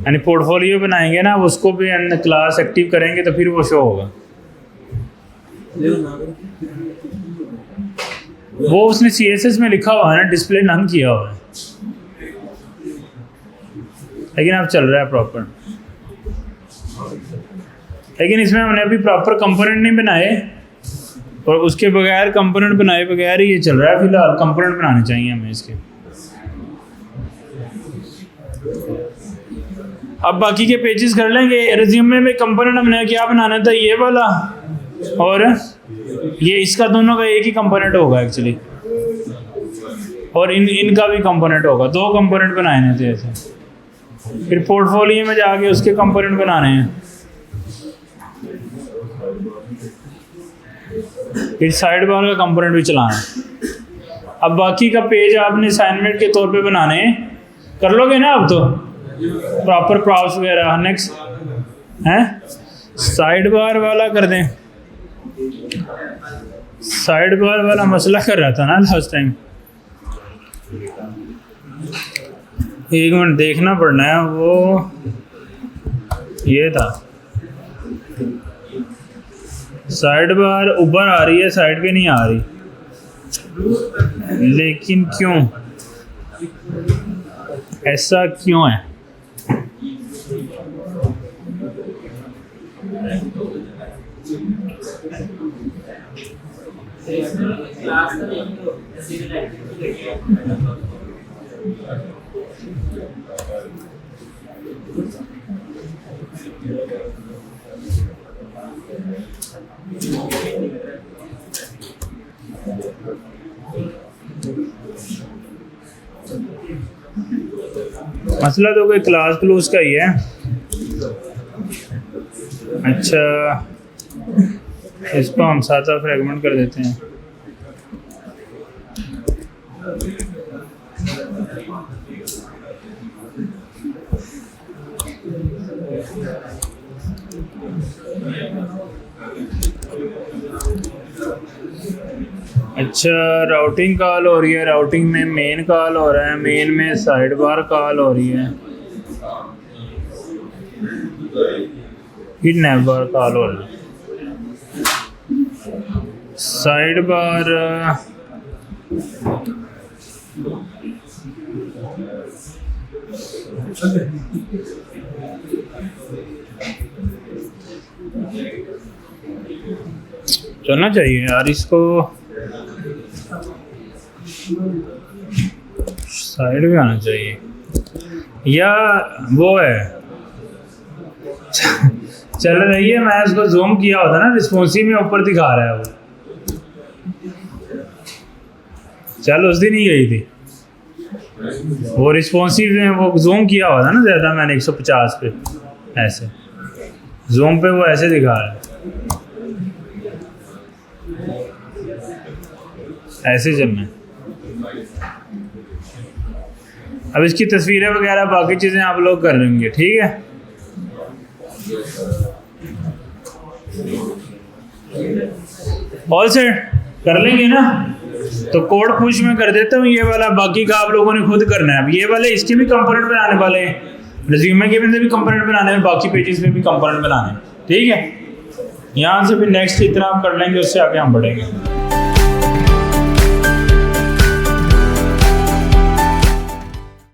यानी पोर्टफोलियो बनाएंगे ना, उसको भी क्लास एक्टिव करेंगे तो फिर वो शो होगा। वो उसने CSS में लिखा हुआ है ना, डिस्प्ले नन किया हुआ है, लेकिन अब चल रहा है प्रॉपर। लेकिन इसमें हमने अभी प्रॉपर कंपोनेंट नहीं बनाए, और उसके बगैर कंपोनेंट बनाए बगैर ही ये चल रहा है फिलहाल। कंपोनेंट बनाने चाहिए हमें इसके। अब बाकी के पेजेस कर लेंगे। रिज्यूमे में कंपोनेंट हमने क्या बनाना था, ये वाला और ये, इसका दोनों का एक ही कंपोनेंट होगा एक्चुअली, और इनका भी कंपोनेंट होगा। 2 कंपोनेंट बनाए थे ऐसे। फिर पोर्टफोलियो में जाके उसके कंपोनेंट बनाने हैं, फिर साइड बार का कंपोनेंट भी चलाना है। अब बाकी का पेज आपने असाइनमेंट के तौर पे बनाने हैं, कर लोगे ना अब तो प्रॉपर प्रॉप्स वगैरह। नेक्स्ट हैं, साइड बार वाला कर दें। साइड बार वाला मसला कर रहा था ना लास्ट टाइम। एक मिनट देखना पड़ना है, वो ये था। साइड बार ऊपर आ रही है, साइड पे नहीं आ रही, लेकिन क्यों, ऐसा क्यों है? मसला तो कोई क्लास क्लूज का ही है। अच्छा, इसको हम सादा फ्रेगमेंट कर देते हैं। अच्छा, राउटिंग कॉल हो रही है, राउटिंग में मेन कॉल हो रहा है, मेन में साइड बार कॉल हो रही है, फिर नैव बार कॉल हो रही है। साइड बार चलना चाहिए यार, इसको साइड में आना चाहिए, या वो है चल रही है। मैं इसको जूम किया होता ना, रिस्पॉन्सिव में ऊपर दिखा रहा है वो। चल उस दिन ही गई थी वो, रिस्पॉन्सिव में वो जूम किया हुआ था ना ज़्यादा मैंने 150 पे, ऐसे जूम पे वो ऐसे दिखा रहा है, ऐसे चलना है। अब इसकी तस्वीरें वगैरह बाकी चीज़ें आप लोग कर लेंगे, ठीक है। ऑल सेट कर लेंगे ना। तो कोड पुश में कर देता हूँ ये वाला, बाकी का आप लोगों ने खुद करना है। अब ये वाले इसके भी कंपोनेंट बनाने वाले हैं, रिज्यूमे के अंदर भी कंपोनेंट बनाने हैं, बाकी पेजेस में भी कंपोनेंट बनाने हैं। ठीक है, यहाँ से फिर नेक्स्ट इतना आप कर लेंगे, उससे आगे हम बढ़ेंगे।